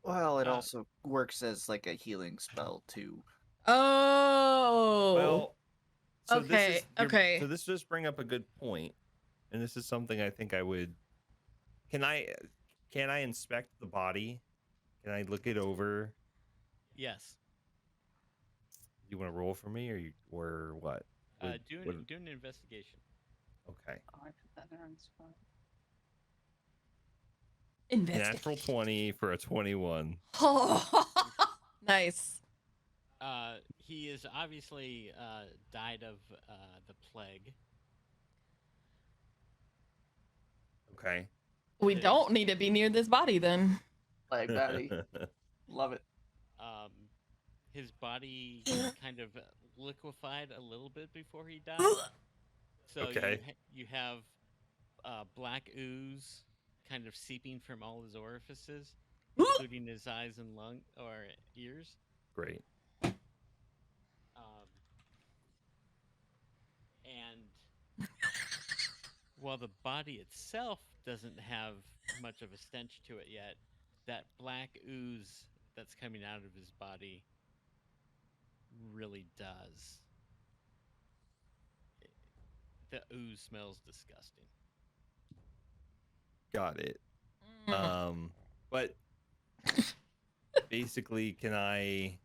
Well, it Uh, also works as like a healing spell too. Oh. Well, so Okay, okay. So this does bring up a good point, and this is something I think I would. Can I inspect the body? Can I look it over? yes. You want to roll for me, or what? Do an investigation. Okay. Oh, I put that there on the spot. Natural 20 for a 21. Oh, nice. He is obviously died of the plague. Okay. We It is. don't need to be near this body then. Like Betty. Love it. His body kind of liquefied a little bit before he died. So Okay. you have black ooze kind of seeping from all his orifices, including his eyes and ears. Great. And while the body itself doesn't have much of a stench to it yet, that black ooze that's coming out of his body really does. The ooze smells disgusting. Got it. Mm. But basically, can I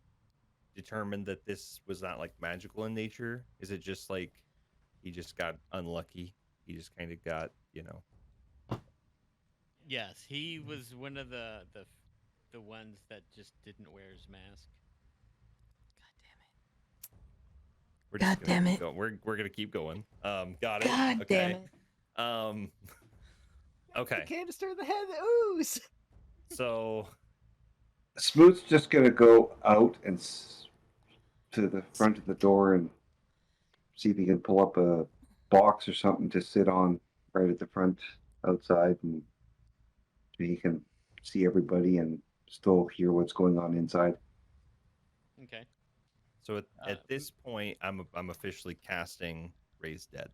determine that this was not like magical in nature? Is it just like he just got unlucky? He just kind of got, Yes, he was one of the ones that just didn't wear his mask. We're God just damn gonna it. keep going. We're gonna keep going. Got it. God okay. damn it. Okay. The canister in the head, the ooze. So Smoot's just gonna go out and to the front of the door and see if he can pull up a box or something to sit on right at the front outside, and so he can see everybody and still hear what's going on inside. Okay. So at this point, I'm officially casting Raise Dead.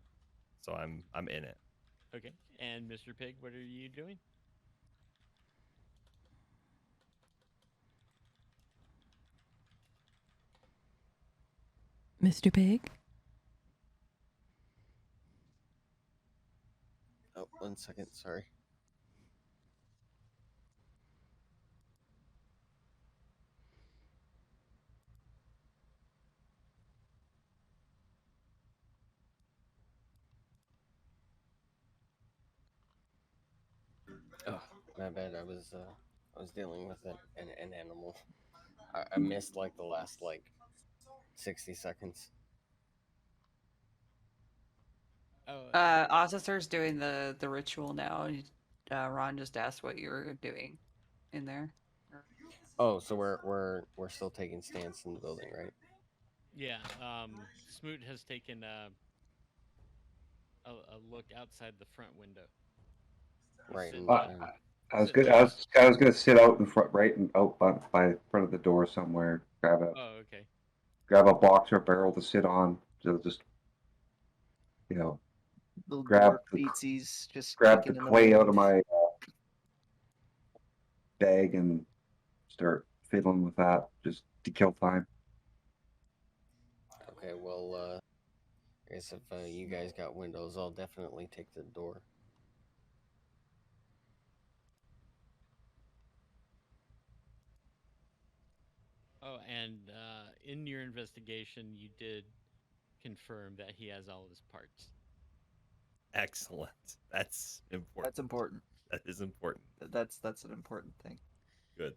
So I'm in it. Okay. And Mr. Pig, what are you doing? Mr. Pig? Oh, 1 second. Sorry. Oh, my bad. I was dealing with an animal. I missed like the last 60 seconds. Oh, Officer's doing the ritual now. Ron just asked what you were doing in there. Oh, so we're still taking stance in the building, right? yeah. Smoot has taken a look outside the front window. Right. Sitting But down. I was Sitting good. down. I was gonna sit out in front, right, and out by front of the door somewhere. Oh, okay. Grab a box or a barrel to sit on. So just, you know, Little grab dwarf the feetsies just grab the kicking in the clay out wind. of my bag and start fiddling with that just to kill time. Okay. Well, I guess if you guys got windows, I'll definitely take the door. Oh, and in your investigation, you did confirm that he has all his parts. Excellent. That's important. That's important. That is important. That's an important thing. Good.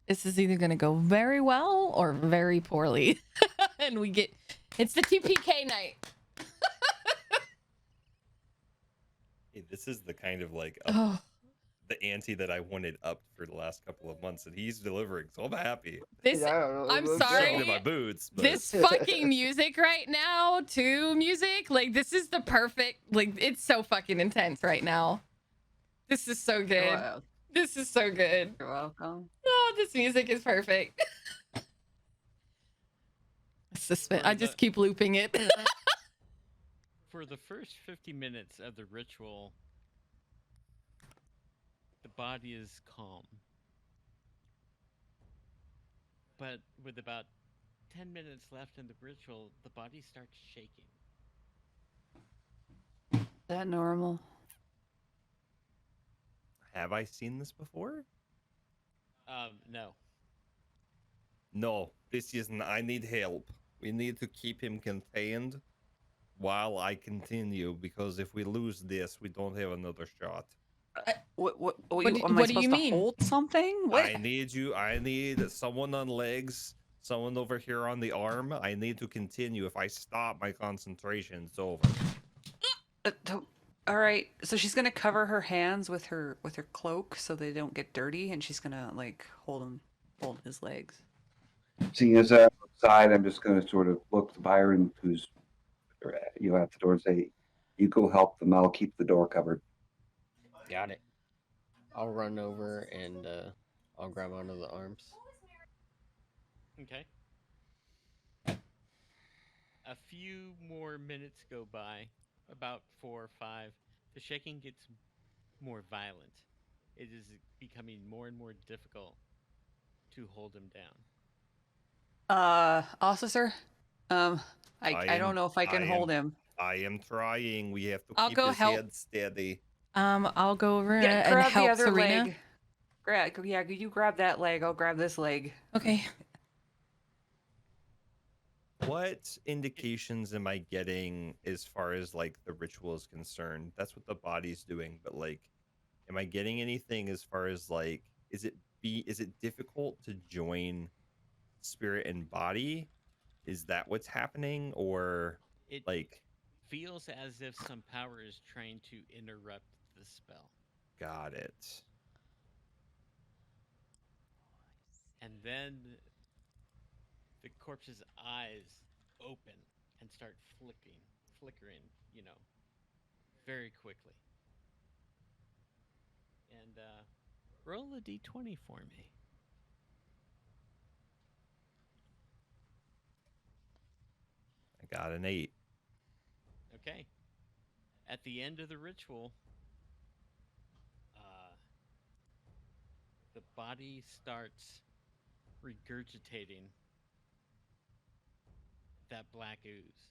This is either going to go very well or very poorly. And it's the TPK night. Hey, this is the kind of Oh, the ante that I wanted up for the last couple of months, and he's delivering, so I'm happy. I'm Shaking sorry. in my boots, but This fucking music right now, music, this is the perfect, it's so fucking intense right now. This is so good. Wow. This is so good. You're welcome. Oh, this music is perfect. Suspense. I just keep looping it. For the first 50 minutes of the ritual, the body is calm. But with about 10 minutes left in the ritual, the body starts shaking. Is that normal? have I seen this before? No. No, this isn't. I need help. We need to keep him contained while I continue, because if we lose this, we don't have another shot. What do- am I what do supposed you to mean? hold something? What? I need someone on legs, someone over here on the arm. I need to continue. If I stop, my concentration's over. All right. So she's gonna cover her hands with her cloak so they don't get dirty, and she's gonna hold his legs. Seeing as I'm outside, I'm just gonna sort of look to Byron, who's at the door, and say, "You go help them. I'll keep the door covered." Got it. I'll run over and I'll grab onto the arms. Okay. A few more minutes go by, about 4 or 5. The shaking gets more violent. It is becoming more and more difficult to hold him down. Officer, I don't know if I can hold him. I am trying. We have to I'll keep go his help. head steady. I'll go over Yeah, and grab help the other Serena. leg. You grab that leg. I'll grab this leg. Okay. What indications am I getting as far as the ritual is concerned? That's what the body's doing, but am I getting anything as far as is it difficult to join spirit and body? Is that what's happening, or It feels as if some power is trying to interrupt the spell. Got it. And then the corpse's eyes open and start flickering, very quickly. And roll a d20 for me. I got an 8. Okay. At the end of the ritual, the body starts regurgitating that black ooze.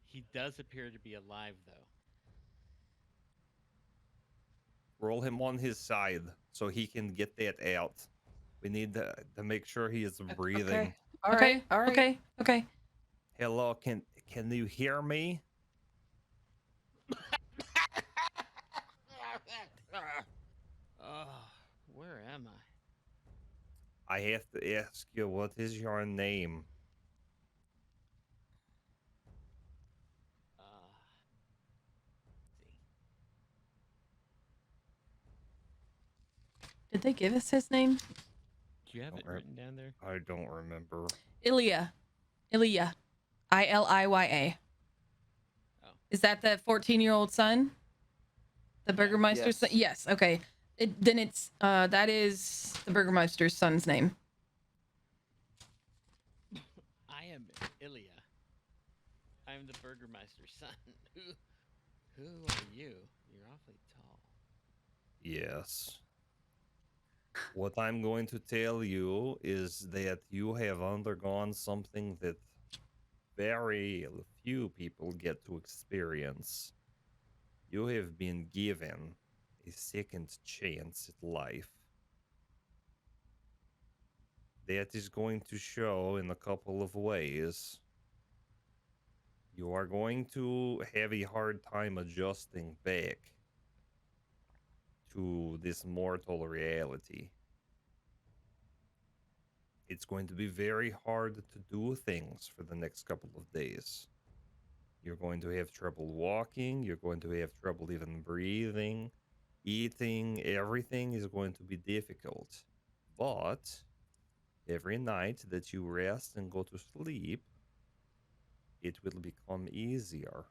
He does appear to be alive, though. Roll him on his side so he can get that out. We need to make sure he is breathing. Okay. All okay. right. All right. Okay. Okay. Hello, can you hear me? Oh, where am I? I have to ask you, what is your name? See. Did they give us his name? Do you have it Alright. written down there? I don't remember. Ilya. Ilya. Iliya. Oh. Is that the 14-year-old son? The Burgermeister's son? Yes. Yes. Okay. Then it's that is the Burgermeister's son's name. I am Ilya. I am the Burgermeister's son. Who are you? You're awfully tall. Yes. What I'm going to tell you is that you have undergone something that very few people get to experience. You have been given a second chance at life. That is going to show in a couple of ways. You are going to have a hard time adjusting back to this mortal reality. It's going to be very hard to do things for the next couple of days. You're going to have trouble walking, you're going to have trouble even breathing, eating, everything is going to be difficult. But every night that you rest and go to sleep, it will become easier.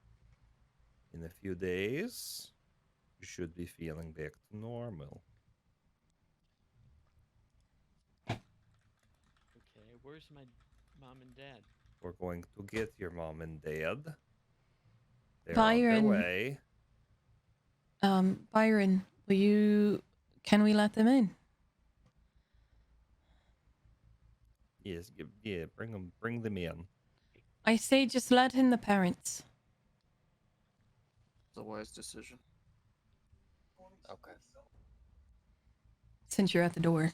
In a few days, you should be feeling back to normal. Okay, where's my mom and dad? We're going to get your mom and dad. They're Byron. on their way. Byron, can we let them in? Yes, yeah, bring them in. I say just let in the parents. It's a wise decision. Okay. Since you're at the door.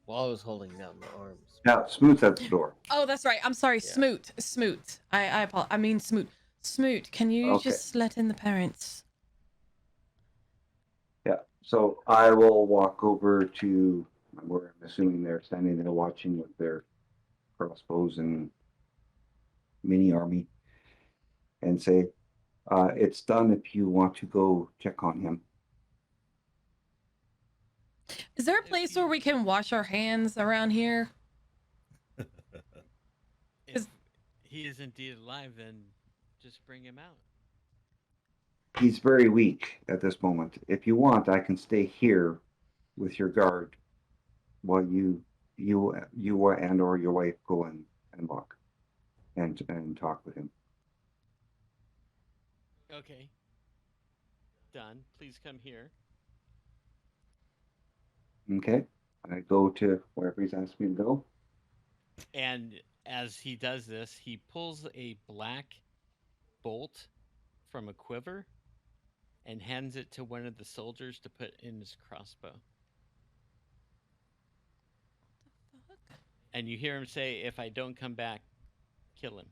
While I was holding down the arms. Now, Smoot's at the door. Oh, that's right. I'm sorry, Yeah. Smoot. Smoot. I mean Smoot. Smoot, can you Okay. just let in the parents? Yeah. So I will walk over to where I'm assuming they're standing there watching with their crossbows and mini army and say, it's done if you want to go check on him. Is there a place where we can wash our hands around here? If he is indeed alive, then just bring him out. He's very weak at this moment. If you want, I can stay here with your guard while you and or your wife go and walk and talk with him. Okay. Done. Please come here. Okay. I go to wherever he's asked me to go. And as he does this, he pulls a black bolt from a quiver and hands it to one of the soldiers to put in his crossbow. And you hear him say, "If I don't come back, kill him."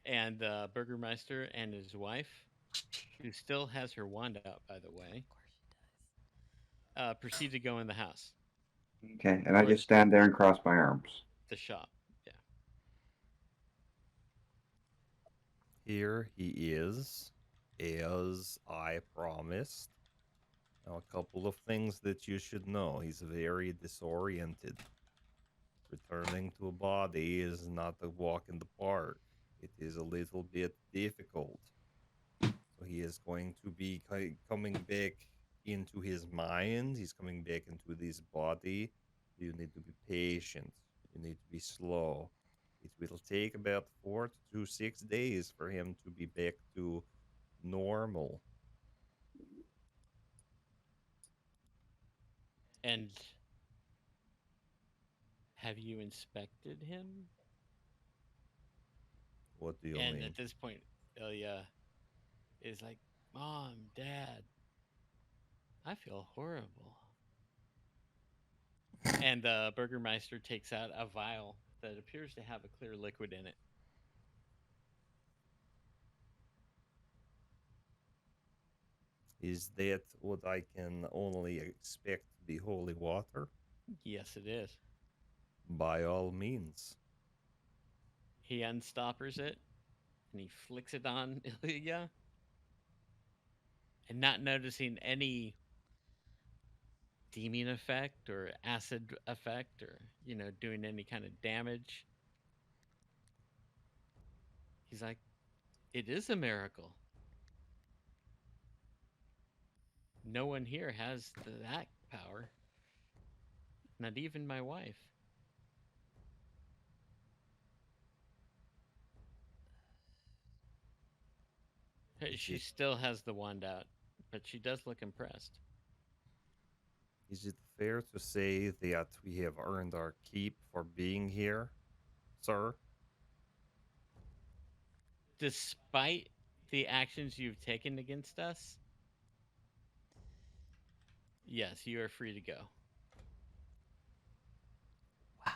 And the Burgermeister and his wife, who still has her wand out, by the way, proceed to go in the house. Okay. And I just stand there and cross my arms. The shop. Yeah. Here he is, as I promised. Now, a couple of things that you should know. He's very disoriented. Returning to a body is not a walk in the park. It is a little bit difficult. So he is going to be coming back into his mind. He's coming back into this body. You need to be patient. You need to be slow. It will take about 4 to 6 days for him to be back to normal. And have you inspected him? What do you And mean? at this point, Ilya is like, Mom, Dad, I feel horrible. And the Burgermeister takes out a vial that appears to have a clear liquid in it. Is that what I can only expect to be holy water? Yes, it is. By all means. He unstoppers it and he flicks it on Ilya. And not noticing any steaming effect or acid effect or, doing any kind of damage. He's like, it is a miracle. No one here has that power. Not even my wife. She still has the wand out, but she does look impressed. Is it fair to say that we have earned our keep for being here, sir? Despite the actions you've taken against us, yes, you are free to go. Wow.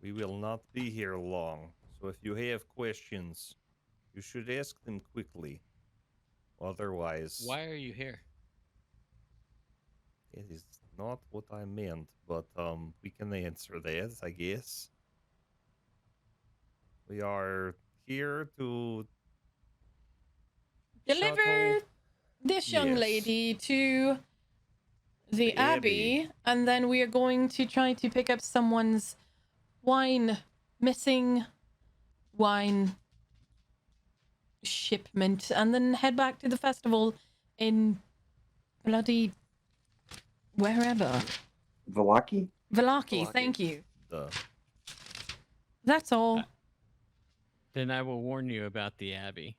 We will not be here long, so if you have questions, you should ask them quickly. Otherwise, Why are you here? it is not what I meant, but we can answer that, I guess. We are here to Deliver shuttle this young Yes. lady to the The Abbey, Abbey. and then we are going to try to pick up someone's missing wine shipment, and then head back to the festival in bloody wherever. Velaki? Velaki, Velaki. thank you. the That's all. Then I will warn you about the Abbey.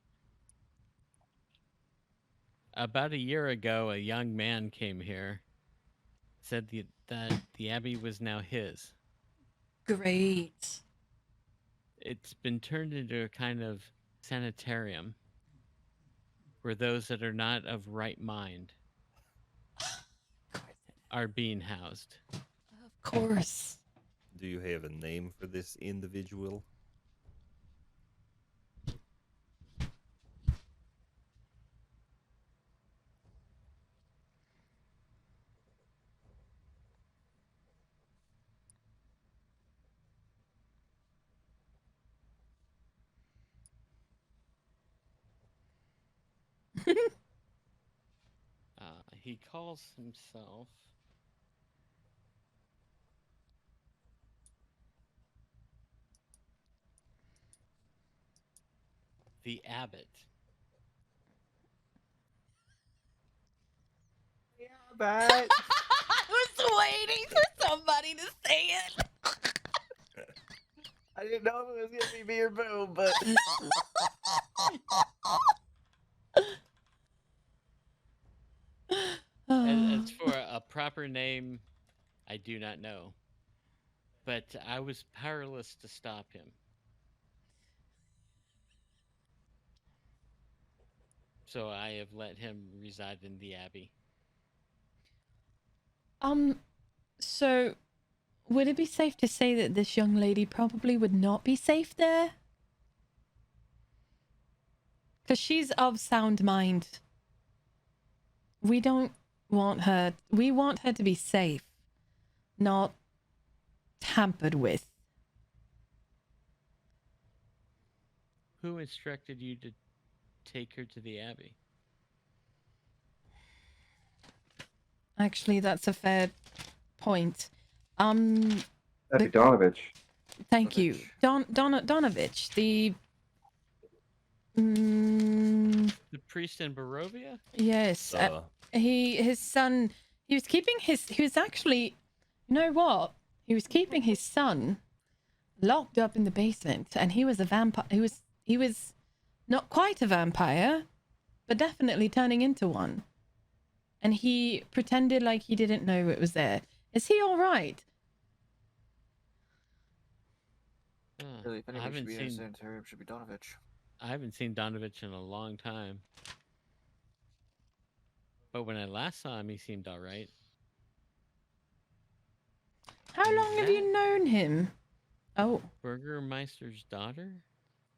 About a year ago, a young man came here, said that the Abbey was now his. Great. It's been turned into a kind of sanitarium where those that are not of right mind are being housed. Of course. Do you have a name for this individual? He calls himself the Abbot. Yeah, that. I was waiting for somebody to say it. I didn't know if it was gonna be me or Boo, but As for a proper name, I do not know. But I was powerless to stop him. So I have let him reside in the Abbey. So would it be safe to say that this young lady probably would not be safe there? Because she's of sound mind. We don't want her. We want her to be safe, not tampered with. Who instructed you to take her to the Abbey? Actually, that's a fair point. That'd be Donovich. Thank you. Donovich, the The priest in Barovia? yes, his son, he was actually, you know what? He was keeping his son locked up in the basement, and he was a vampire. He was not quite a vampire, but definitely turning into one. And he pretended like he didn't know it was there. Is he all right? Really, if I anybody should haven't be seen innocent, it should be Donovich. I haven't seen Donovich in a long time. But when I last saw him, he seemed all right. How Is long have that you known him? Oh, Burgermeister's daughter?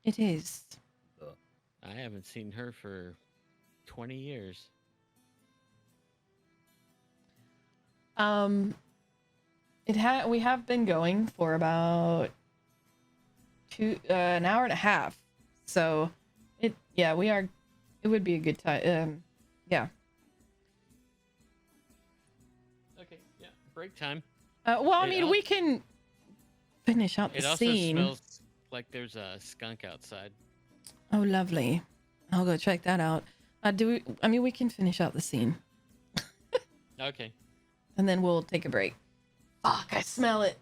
it is. I haven't seen her for 20 years. We have been going for about an hour and a half. So it would be a good time. Yeah. Okay, yeah, break time. Well, I It mean, al- we can finish out It the also scene. smells like there's a skunk outside. Oh, lovely. I'll go check that out. We can finish out the scene Okay. and then we'll take a break. Fuck, I smell it.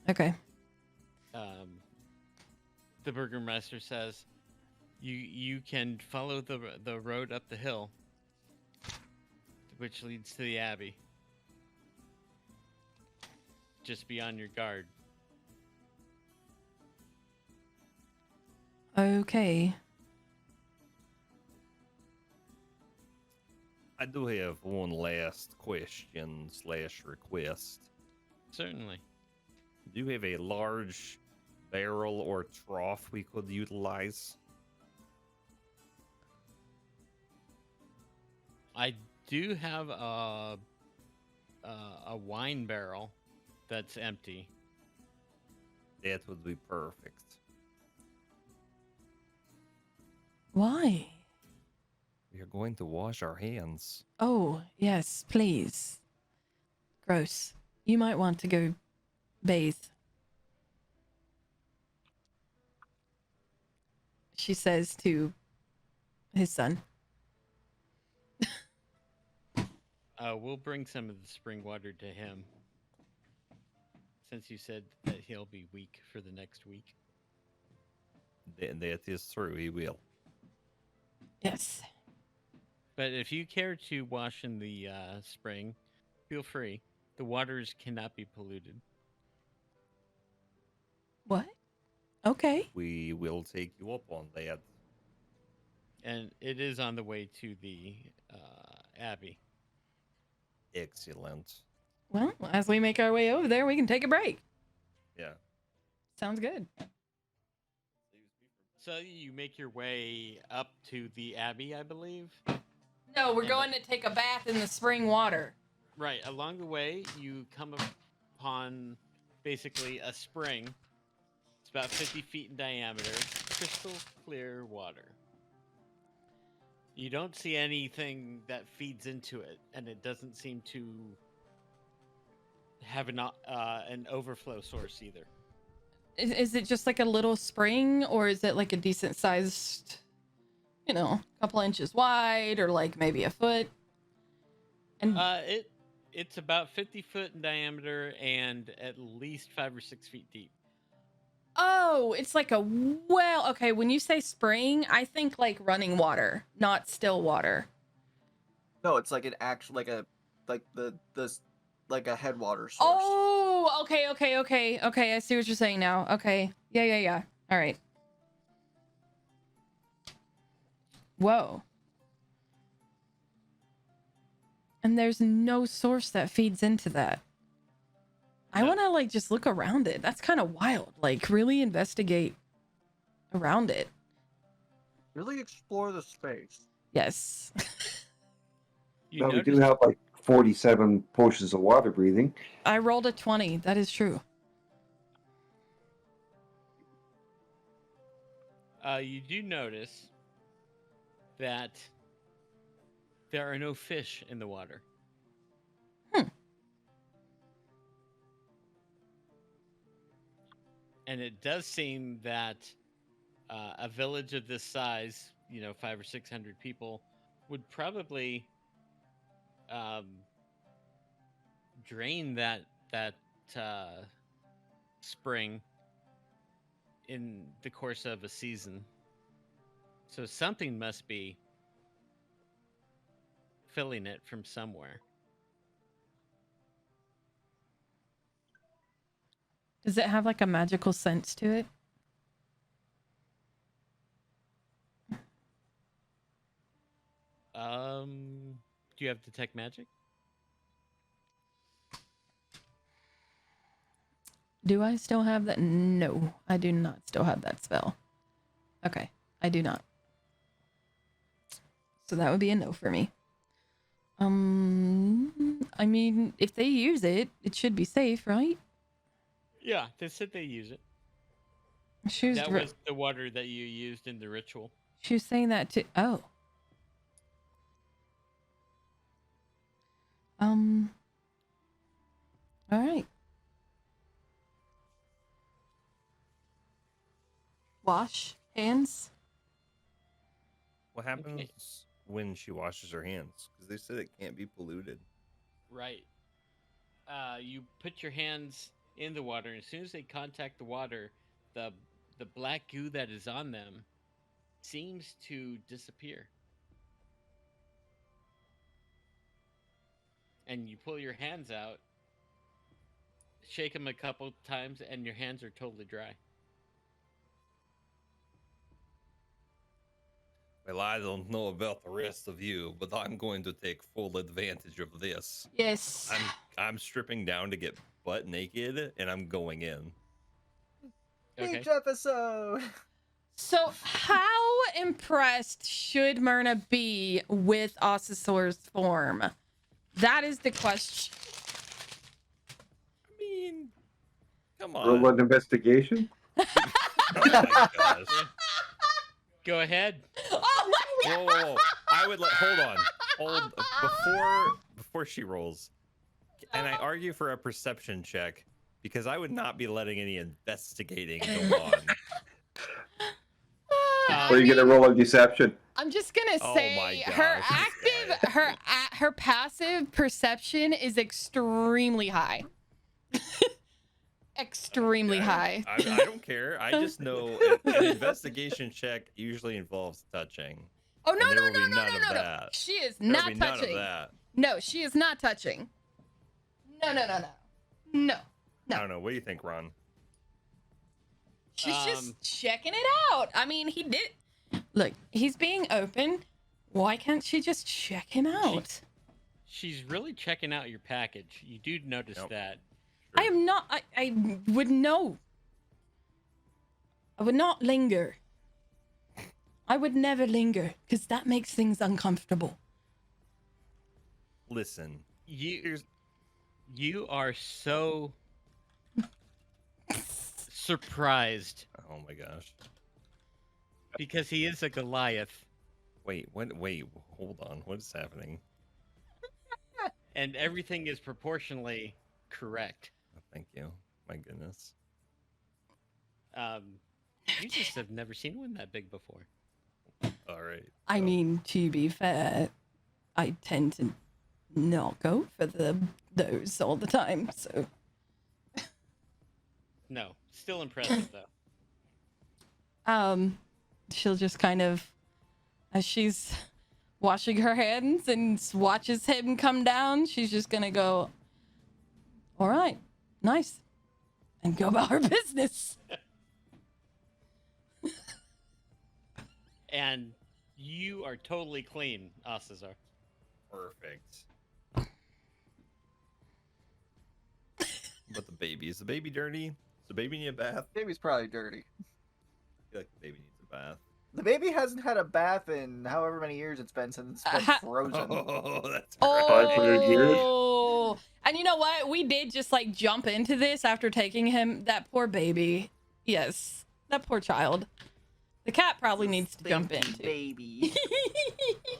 Okay. The Burgermeister says, "You can follow the road up the hill, which leads to the Abbey. Just be on your guard." Okay. I do have one last question / request. Certainly. Do you have a large barrel or trough we could utilize? I do have a wine barrel that's empty. That would be perfect. Why? We are going to wash our hands. Oh, yes, please. Gross. You might want to go bathe. She says to his son. We'll bring some of the spring water to him, since you said that he'll be weak for the next week. That is true, he will. Yes. But if you care to wash in the spring, feel free. The waters cannot be polluted. What? Okay. We will take you up on that. And it is on the way to the Abbey. Excellent. Well, as we make our way over there, we can take a break. Yeah. Sounds good. So you make your way up to the Abbey, I believe. No, we're going to take a bath in the spring water. Right. Along the way, you come upon basically a spring. It's about 50 feet in diameter, crystal clear water. You don't see anything that feeds into it, and it doesn't seem to have an overflow source either. Is it just like a little spring, or is it like a decent sized, couple inches wide, or like maybe a foot? And It's about 50 foot in diameter and at least 5 or 6 feet deep. oh, it's like a well. Okay, when you say spring, I think like running water, not still water. No, it's like an actual, like a headwater source. Oh, okay. I see what you're saying now. Okay, yeah. All right. Whoa. And there's no source that feeds into that. I No. want to like just look around it. That's kind of wild. Like really investigate around it. Really explore the space. Yes. You Now, we do notice- have like 47 potions of water breathing. I rolled a 20. That is true. You do notice that there are no fish in the water. And it does seem that a village of this size, 500 or 600 people, would probably drain that spring in the course of a season. So something must be filling it from somewhere. Does it have like a magical sense to it? Do you have detect magic? Do I still have that? No, I do not still have that spell. Okay, I do not. So that would be a no for me. I mean, if they use it, it should be safe, right? Yeah, they said they use it. She was, That was the water that you used in the ritual. she was saying that too. Oh. All right. Wash hands. What happens when she washes her hands? Because they said it can't be polluted. Right. You put your hands in the water, and as soon as they contact the water, the black goo that is on them seems to disappear. And you pull your hands out, shake them a couple times, and your hands are totally dry. Well, I don't know about the rest of you, but I'm going to take full advantage of this. Yes. I'm stripping down to get butt naked, and I'm going in. Okay. Beach episode. So, how impressed should Myrna be with Ossasor's form? That is the question. I mean, come Roll on. an investigation. Oh my gosh. Go ahead. Oh my Whoa, whoa, whoa. I would hold before she rolls. And I argue for a perception check because I would not be letting any investigating go on. Or are you gonna roll a deception? I'm just gonna Oh say my her gosh, this active, her passive perception is extremely high. Extremely high. I don't care. I just know an investigation check usually involves touching. Oh no And there no will no be no none no of no no! that. She is There will not be none of touching. that. No, she is not touching. No no no no no. I don't know. What do you think, Ron? She's just checking it out. I mean, he did. Look, he's being open. Why can't she just check him out? She's really checking out your package. You do notice Yep. that. I am not. I would know. I would not linger. I would never linger because that makes things uncomfortable. Listen, You are so surprised oh my gosh. because he is a Goliath, Wait, what? Wait, hold on. What is happening? and everything is proportionally correct. Oh, thank you. My goodness. You just have never seen one that big before. All right. I so- mean, to be fair, I tend to not go for those all the time. So No, still impressive though. she'll just kind of, as she's washing her hands and watches him come down, she's just gonna go, all right, nice, and go about her business. And you are totally clean, Assazar. Perfect. But the baby, is the baby dirty? Does the baby need a bath? Baby's probably dirty. I feel like the baby needs a bath. The baby hasn't had a bath in however many years it's been since it's been frozen. Oh, that's Oh, 500 years? and you know what? We did just like jump into this after taking him. That poor baby. Yes, that poor child. The cat probably needs to jump in too. Baby.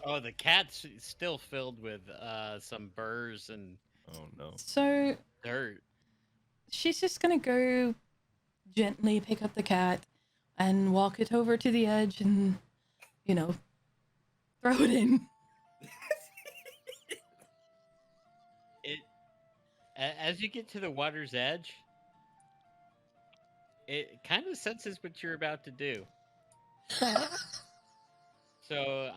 Oh, the cat's still filled with some burrs and Oh no. So dirt. she's just gonna go gently pick up the cat and walk it over to the edge and, you know, throw it in. As you get to the water's edge, it kind of senses what you're about to do. So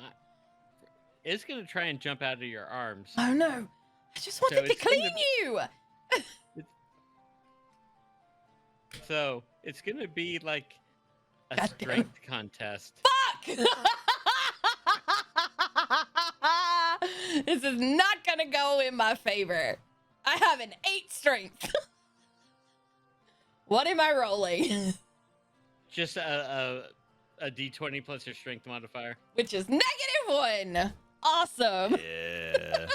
it's going to try and jump out of your arms. Oh no! I just wanted to it's gonna clean you. So it's going to be like a God damn. strength contest. Fuck! This is not gonna go in my favor. I have an 8 strength. What am I rolling? Just a d20 plus your strength modifier. Which is -1. Awesome. Yeah.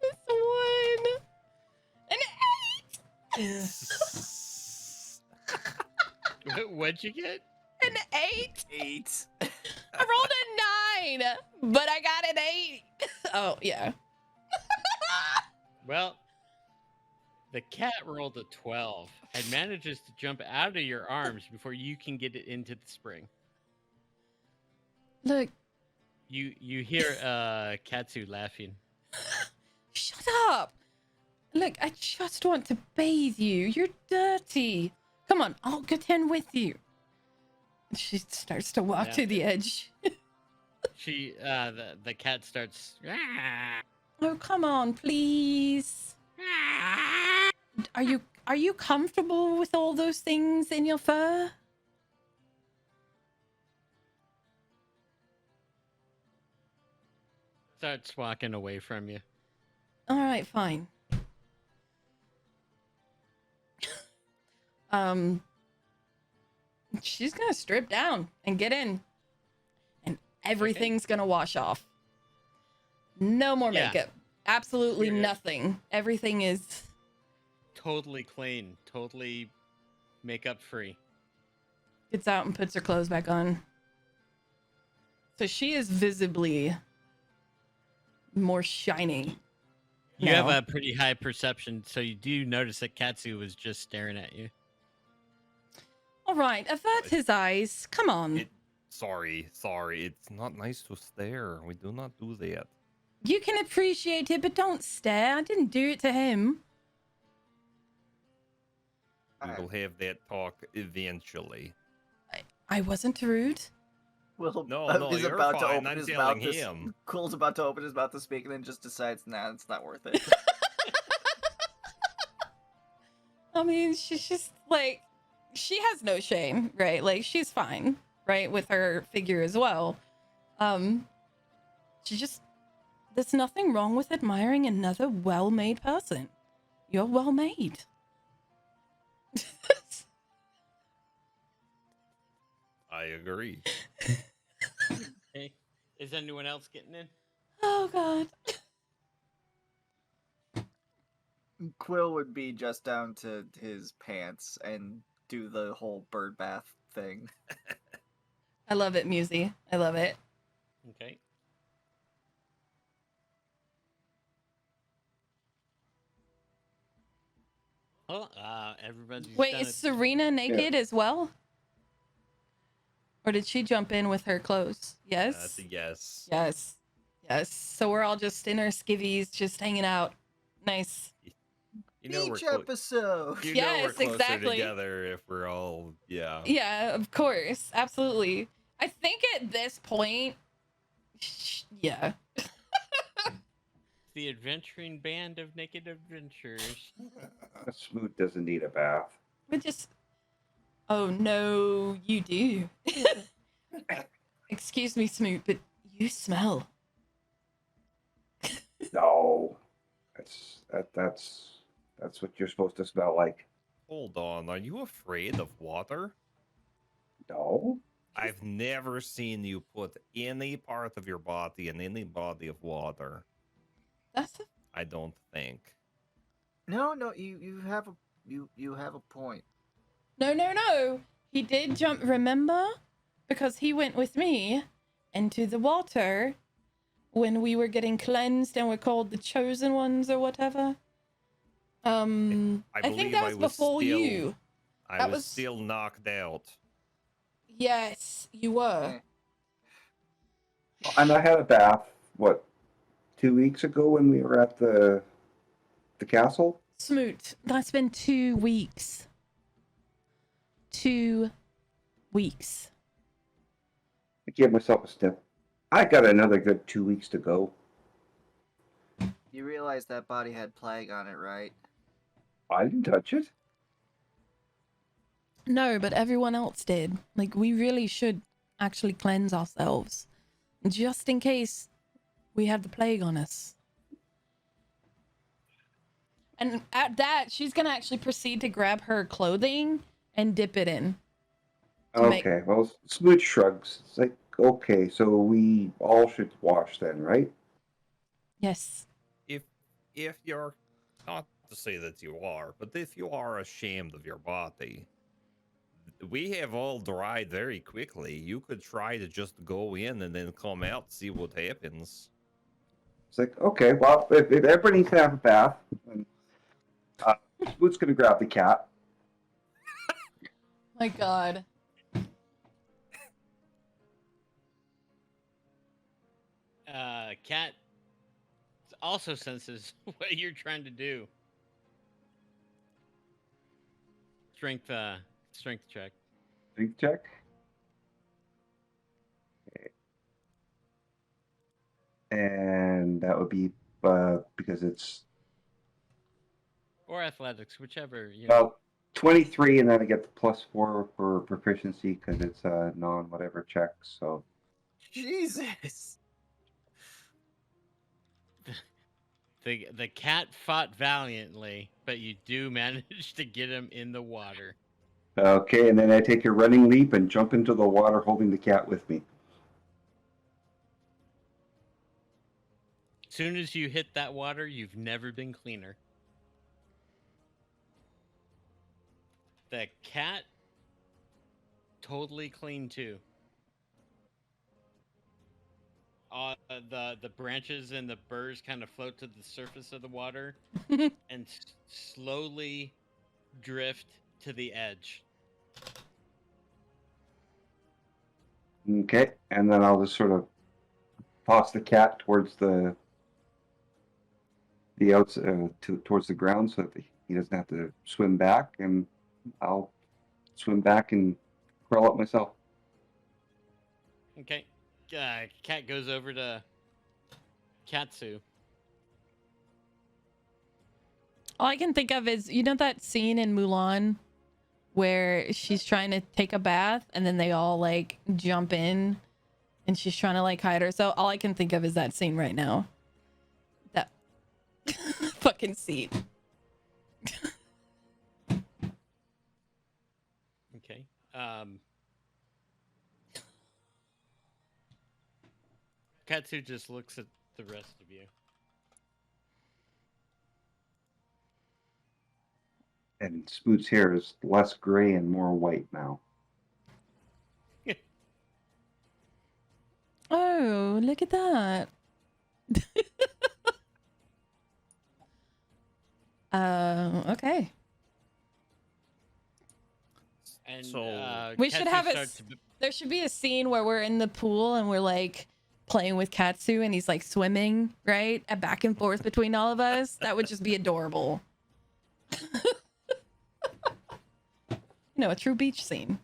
It's 1. An 8. What'd you get? An 8. 8. I rolled a 9, but I got an 8. Oh yeah. Well, the cat rolled a 12 and manages to jump out of your arms before you can get it into the spring. Look, You hear Katsu laughing. shut up. Look, I just want to bathe you. You're dirty. Come on, I'll get in with you. She starts to walk Yeah. to the edge. She the cat starts Oh, come on, please. Are you comfortable with all those things in your fur? starts walking away from you. All right, fine. She's gonna strip down and get in, and everything's gonna wash off. No more Yeah. makeup. Absolutely You're good. nothing. Everything is Totally clean, totally makeup free. gets out and puts her clothes back on. So she is visibly more shiny. You now. have a pretty high perception, so you do notice that Katsu was just staring at you. All right, avert his eyes. Come on. Sorry. It's not nice to stare. We do not do that. You can appreciate it, but don't stare. I didn't do it to him. We will have that talk eventually. I wasn't rude. Will No, he's you're about to fine. open I'm his telling mouth. him. Quill's about to open his mouth to speak, and then just decides, nah, it's not worth it. I mean, she's just like, she has no shame, right? Like, she's fine, right? With her figure as well. She just, there's nothing wrong with admiring another well-made person. You're well-made. I agree. Okay. Is anyone else getting in? Oh, God. Quill would be just down to his pants and do the whole bird bath thing. I love it, Musy. I love it. Okay. Well, everybody's Wait, done is it. Serena naked as well? Or did she jump in with her clothes? Yes? That's a yes. Yes. Yes. So we're all just in our skivvies, just hanging out. Nice. You know Beach we're episode! You know Yes, we're closer exactly. together if we're all Yeah, of course. Absolutely. I think at this point, yeah. The adventuring band of naked adventurers. Smoot doesn't need a bath. We just. Oh no, you do. Excuse me, Smoot, but you smell. No, that's what you're supposed to smell like. Hold on, are you afraid of water? No, I've never seen you put any part of your body in any body of water. That's I don't think. No, you have a point. No. He did jump, remember? Because he went with me into the water when we were getting cleansed and we're called the chosen ones or whatever. I think believe that I was was before still- you. I That was was- still knocked out. Yes, you were. and I had a bath what, 2 weeks ago when we were at the castle? Smoot, that's been 2 weeks. 2 weeks. I gave myself a step. I got another good 2 weeks to go. You realize that body had plague on it, right? I didn't touch it. No, but everyone else did. Like, we really should actually cleanse ourselves. Just in case we have the plague on us. And at that, she's gonna actually proceed to grab her clothing and dip it in. To make- Okay, well, Smoot shrugs. It's like, okay, so we all should wash then, right? Yes. If you're, not to say that you are, but if you are ashamed of your body, we have all dried very quickly. You could try to just go in and then come out, see what happens. It's like, okay, well, if everybody needs to have a bath, then, Smoot's gonna grab the cat. My God. Cat also senses what you're trying to do. Strength check. Strength check. Okay. And that would be because it's Or athletics, whichever, you know. well 23, and then I get the +4 for proficiency because it's a non-whatever check. So Jesus. The cat fought valiantly, but you do manage to get him in the water. okay, and then I take a running leap and jump into the water, holding the cat with me. Soon as you hit that water, you've never been cleaner. The cat totally clean too. The branches and the burrs kind of float to the surface of the water and slowly drift to the edge. Okay, and then I'll just sort of toss the cat towards the towards the ground so that he doesn't have to swim back, and I'll swim back and crawl up myself. Okay. Cat goes over to Katsu. All I can think of is, you know that scene in Mulan where she's trying to take a bath and then they all like jump in and she's trying to like hide herself? All I can think of is that scene right now. That fucking scene. Okay. Katsu just looks at the rest of you. And Smoot's hair is less gray and more white now. Oh, look at that. Okay. And So- We should Katsu have starts there should be a scene where we're in the pool and we're like playing with Katsu and he's like swimming, right? And back and forth between all of us. That would just be adorable. You know, a true beach scene.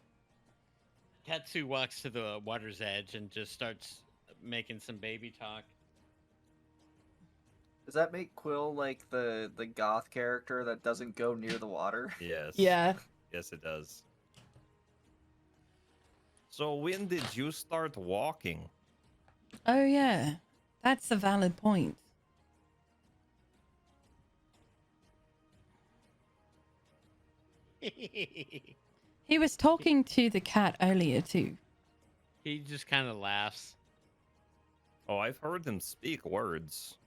Katsu walks to the water's edge and just starts making some baby talk. Does that make Quill like the goth character that doesn't go near the water? Yes. Yeah. Yes, it does. So when did you start walking? Oh yeah. That's a valid point. He was talking to the cat earlier too. He just kind of laughs. Oh, I've heard him speak words.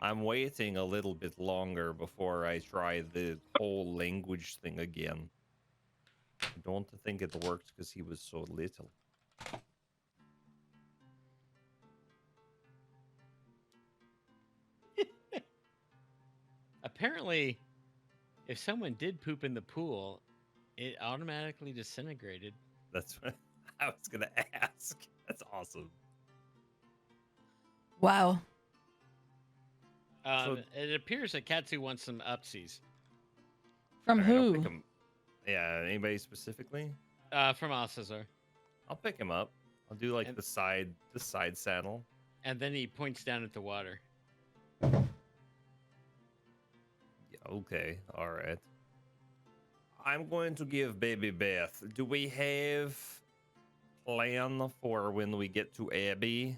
I'm waiting a little bit longer before I try the whole language thing again. I don't think it worked because he was so little. Apparently, if someone did poop in the pool, it automatically disintegrated. That's what I was gonna ask. That's awesome. Wow. It appears that Katsu wants some upsies From All right, I'll who? pick him. Yeah, anybody specifically? from Alcazar. I'll pick him up. I'll do like And- the side saddle. And then he points down at the water. Yeah, okay, all right. I'm going to give baby bath. Do we have plan for when we get to Abbey?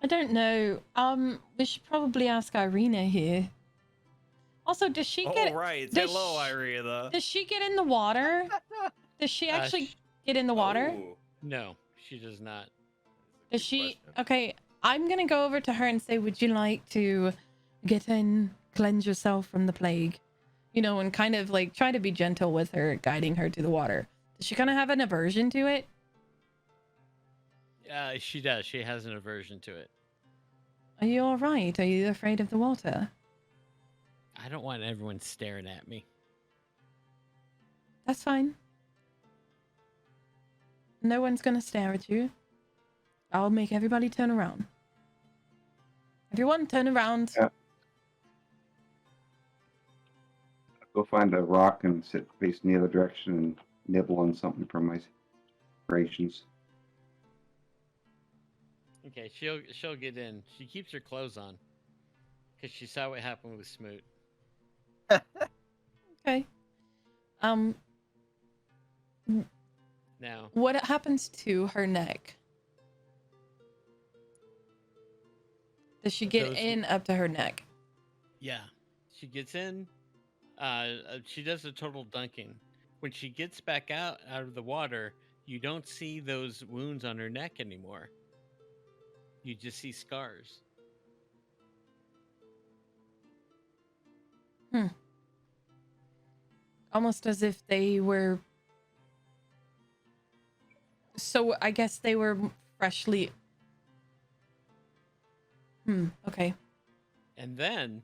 I don't know. We should probably ask Irina here. Also, does she Oh get right, does hello sh- Irina. does she get in the water? Does she actually get in the water? Oh, No, she does not. Does good she? question. Okay, I'm gonna go over to her and say, "Would you like to get in, cleanse yourself from the plague?" You know, and kind of like try to be gentle with her, guiding her to the water. Does she kind of have an aversion to it? She does. She has an aversion to it. Are you all right? Are you afraid of the water? I don't want everyone staring at me. That's fine. No one's gonna stare at you. I'll make everybody turn around. Everyone, turn around. Yeah. Go find a rock and sit facing the other direction and nibble on something from my rations. Okay, she'll get in. She keeps her clothes on because she saw what happened with Smoot. Okay. Now, What happens to her neck? Does she get Those- in up to her neck? yeah, she gets in. She does a total dunking. When she gets back out of the water, you don't see those wounds on her neck anymore. You just see scars. Almost as if they were. So I guess they were freshly. Okay. And then,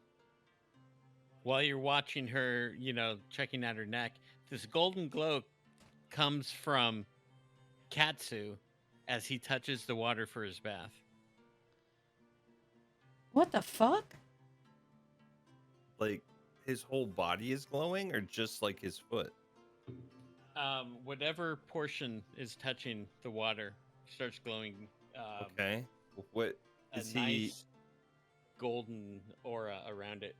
while you're watching her, checking out her neck, this golden glow comes from Katsu as he touches the water for his bath. What the fuck? Like his whole body is glowing, or just like his foot? Whatever portion is touching the water starts glowing. Okay. What A is he? nice golden aura around it.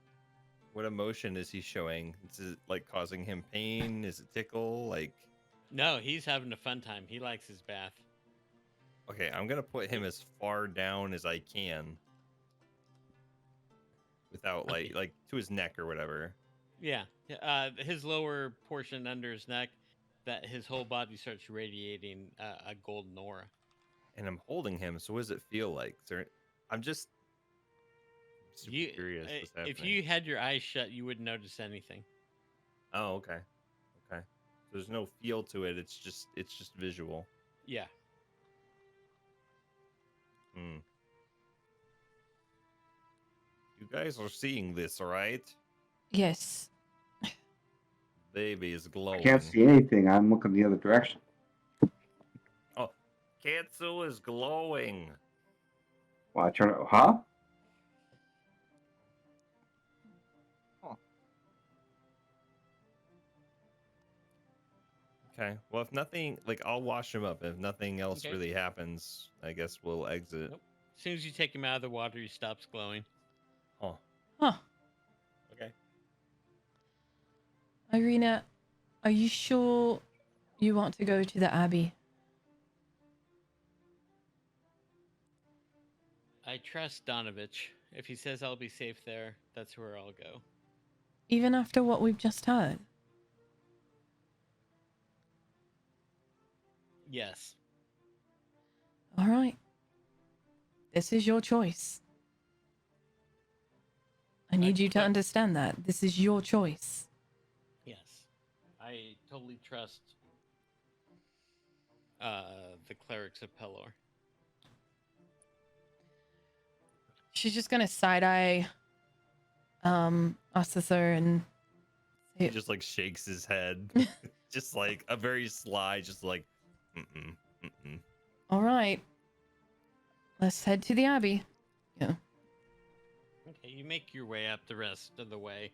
What emotion is he showing? Is it like causing him pain? Is it tickle? Like, No, he's having a fun time. He likes his bath. okay, I'm gonna put him as far down as I can, without Okay. like to his neck or whatever. Yeah, his lower portion under his neck, that his whole body starts radiating a golden aura. And I'm holding him. So what does it feel like? I'm just super curious. What's happening. If you had your eyes shut, you wouldn't notice anything. Oh, okay. Okay. There's no feel to it. It's just visual. Yeah. Hmm. You guys are seeing this, right? Yes. Baby is I glowing. can't see anything. I'm looking the other direction. Oh, Katsu is glowing. Well, I turn it. Huh? Okay. Well, if nothing, like, I'll wash him up. If nothing else Okay. really happens, I guess we'll exit. Nope. As soon as you take him out of the water, he stops glowing. Oh, Huh. okay. Irina, are you sure you want to go to the Abbey? I trust Donovich. If he says I'll be safe there, that's where I'll go. Even after what we've just heard? Yes. All right. This is your choice. I need you to but- understand that. This is your choice. Yes. I totally trust the clerics of Pelor. She's just gonna side eye Officer and He say, just like shakes his head, just like a very sly, just like, mm-mm, mm-mm. all right. Let's head to the Abbey. Yeah. Okay, you make your way up the rest of the way.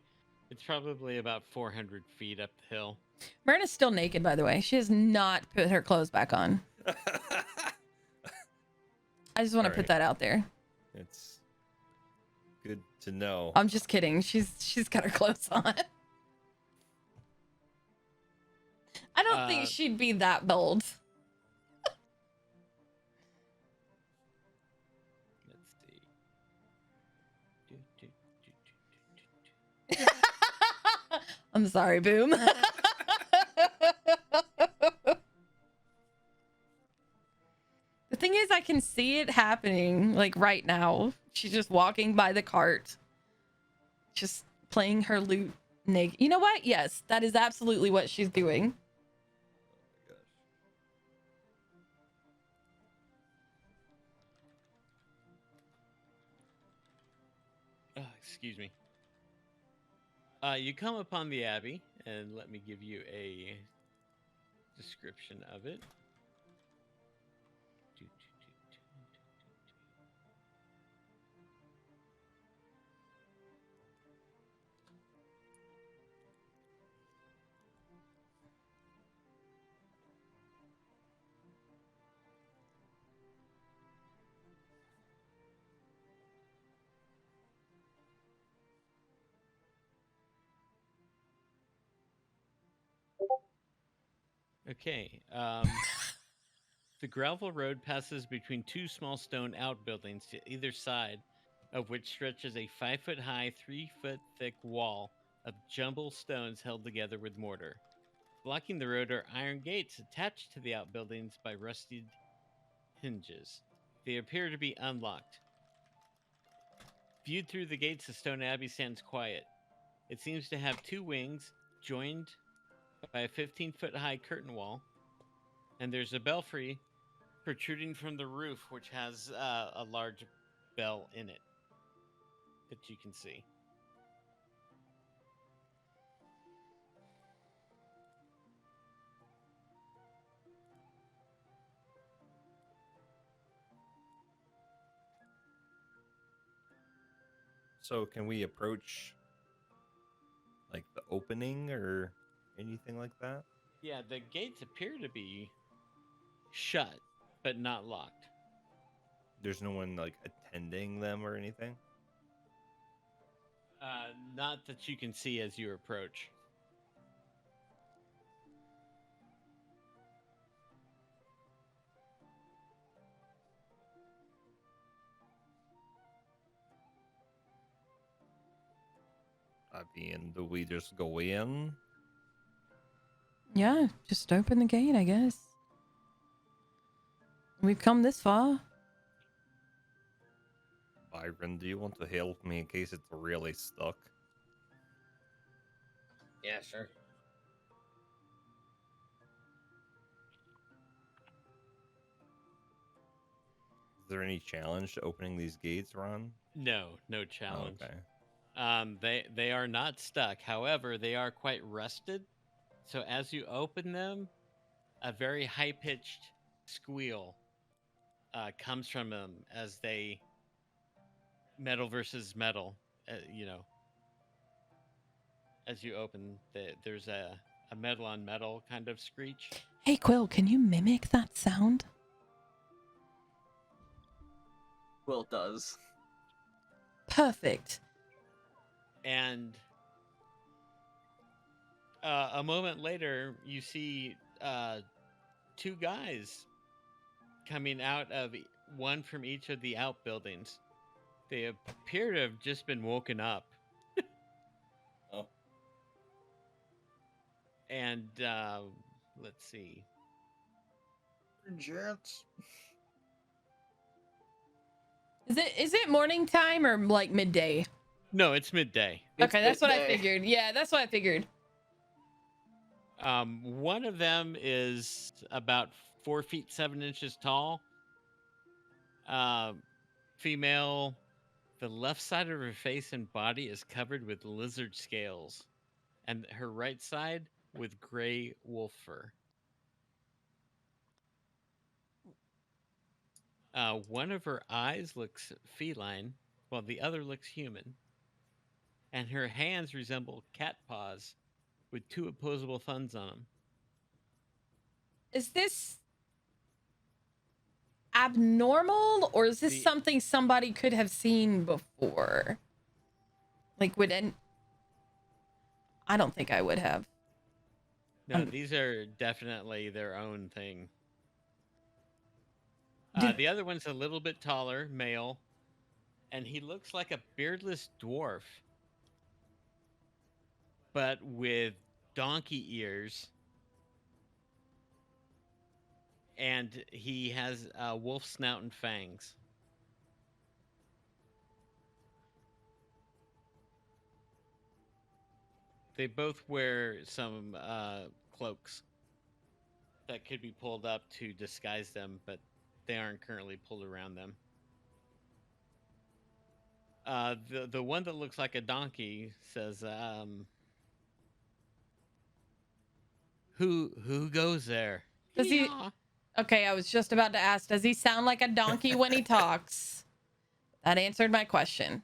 It's probably about 400 feet up the hill. Myrna's still naked, by the way. She has not put her clothes back on. I just want to put Alright. that out there. It's good to know. I'm just kidding. She's got her clothes on. I don't think she'd be that bold. Let's see. Do, do, do, do, do, do. I'm sorry, Boom. The thing is, I can see it happening, like right now. She's just walking by the cart, just playing her lute naked. You know what? Yes, that is absolutely what she's doing. Excuse me. You come upon the abbey, and let me give you a description of it. Okay. The gravel road passes between two small stone outbuildings to either side, of which stretches a 5-foot-high, 3-foot-thick wall of jumbled stones held together with mortar. Blocking the road are iron gates attached to the outbuildings by rusted hinges. They appear to be unlocked. Viewed through the gates, the stone abbey stands quiet. It seems to have two wings, joined by a 15-foot-high curtain wall, and there's a belfry protruding from the roof, which has a large bell in it that you can see. So can we approach like the opening or anything like that? Yeah, the gates appear to be shut, but not locked. There's no one like attending them or anything? Not that you can see as you approach. I mean, do we just go in? Yeah, just open the gate, I guess. We've come this far. Byron, do you want to help me in case it's really stuck? Yeah, sure. Is there any challenge to opening these gates, Ron? No Oh, challenge. okay. They are not stuck. However, they are quite rusted. So as you open them, a very high-pitched squeal comes from them as they metal versus metal. As you open, there's a metal on metal kind of screech. Hey, Quill, can you mimic that sound? Will does. Perfect. And a moment later, you see two guys coming out of one from each of the outbuildings. They appear to have just been woken up. Oh. And let's see. Gents. Is it morning time or like midday? No, it's midday. Okay, that's what I midday. figured. Yeah, that's what I figured. One of them is about 4 feet 7 inches tall. Female. The left side of her face and body is covered with lizard scales, and her right side with gray wolf fur. One of her eyes looks feline, while the other looks human. And her hands resemble cat paws with two opposable thumbs on them. Is this abnormal, or is this The- something somebody could have seen before? Like, I don't think I would have. No, these are definitely their own thing. Did- The other one's a little bit taller, male, and he looks like a beardless dwarf, but with donkey ears. And he has wolf snout and fangs. They both wear some cloaks that could be pulled up to disguise them, but they aren't currently pulled around them. The one that looks like a donkey says, "Who goes there?" Does he? Yeehaw. Okay, I was just about to ask, does he sound like a donkey when he talks? That answered my question.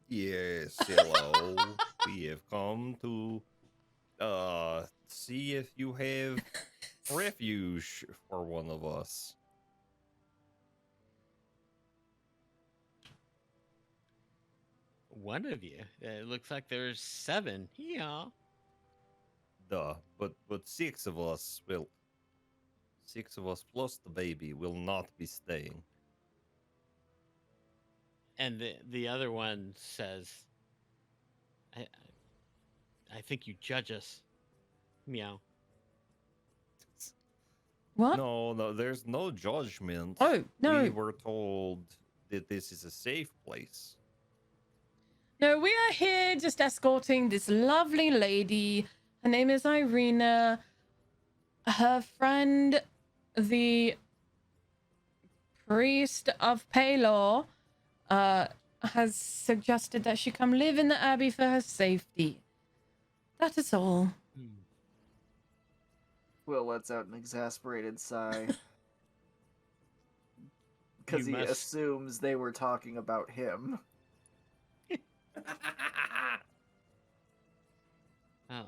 Yes, hello. We have come to see if you have refuge for one of us. One of you. It looks like there's 7. Yeah. Duh, but 6 of us will. 6 of us plus the baby will not be staying. And the other one says, I think you judge us. Meow. What? No, there's no judgment. Oh, no. We were told that this is a safe place. No, we are here just escorting this lovely lady. Her name is Irina. Her friend, the priest of Paylor, has suggested that she come live in the abbey for her safety. That is all. Will lets out an exasperated sigh. Because You he must- assumes they were talking about him. Oh.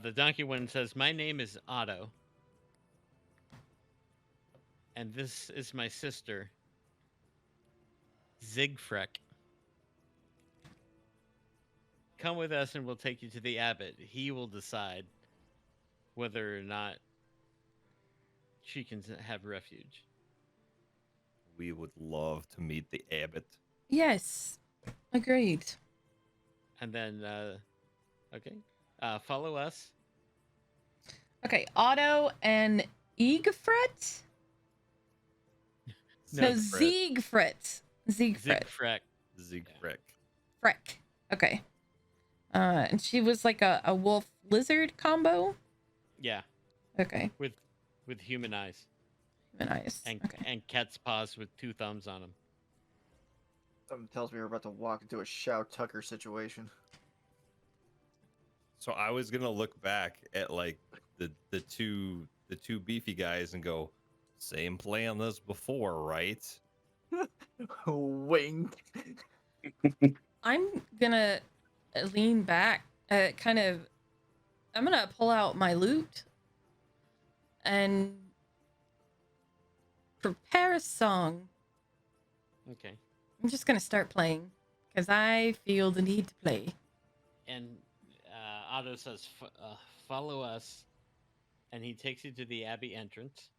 The donkey one says, "My name is Otto. And this is my sister, Zigfreck. Come with us and we'll take you to the abbot. He will decide whether or not she can have refuge." We would love to meet the abbot. Yes, agreed. And then, okay, follow us. Okay, Otto and Egfret? No, Siegfried. Siegfried. Zigfreck. Zigfreck. Freck. Okay. And she was like a wolf lizard combo? Yeah, Okay. with human eyes Human eyes. and Okay. and cat's paws with 2 thumbs on them. Something tells me we're about to walk into a Shao Tucker situation. So I was gonna look back at like the two beefy guys and go, same plan as before, right? Wink. I'm gonna lean back, I'm gonna pull out my lute and prepare a song. Okay. I'm just gonna start playing because I feel the need to play. And Otto says, "Follow us," and he takes you to the abbey entrance,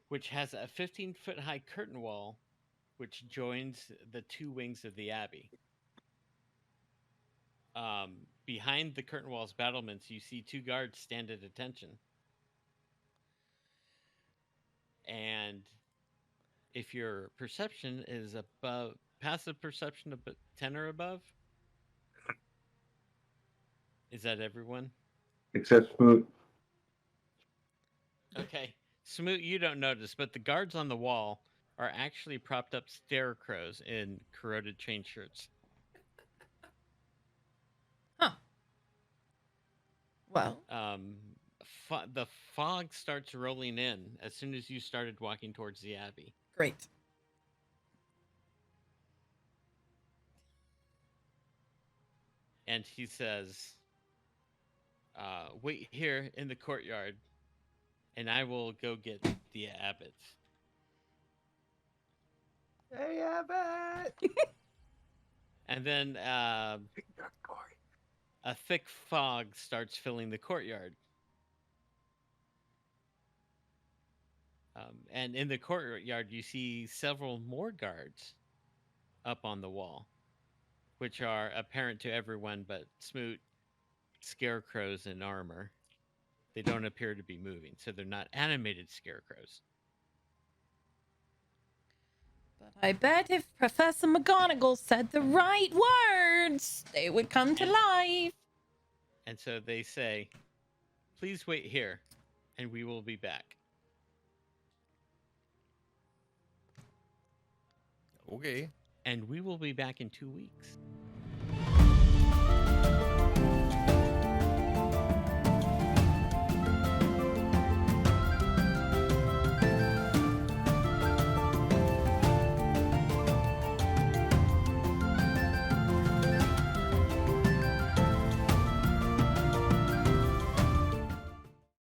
which has a 15-foot high curtain wall, which joins the 2 wings of the abbey. Behind the curtain wall's battlements, you see 2 guards stand at attention. And if your perception is above passive perception of 10 or above, is that everyone? Except Smoot. Okay. Smoot, you don't notice, but the guards on the wall are actually propped up scarecrows in corroded chain shirts. Huh. Well, The fog starts rolling in as soon as you started walking towards the abbey. great. And he says, wait here in the courtyard, and I will go get the abbot. Hey, Abbott! And then a thick fog starts filling the courtyard. And in the courtyard, you see several more guards up on the wall, which are apparent to everyone but Smoot, scarecrows in armor. They don't appear to be moving, so they're not animated scarecrows. But I bet if Professor McGonagall said the right words, they would come to life. And so they say, please wait here, and we will be back. Okay. And we will be back in 2 weeks.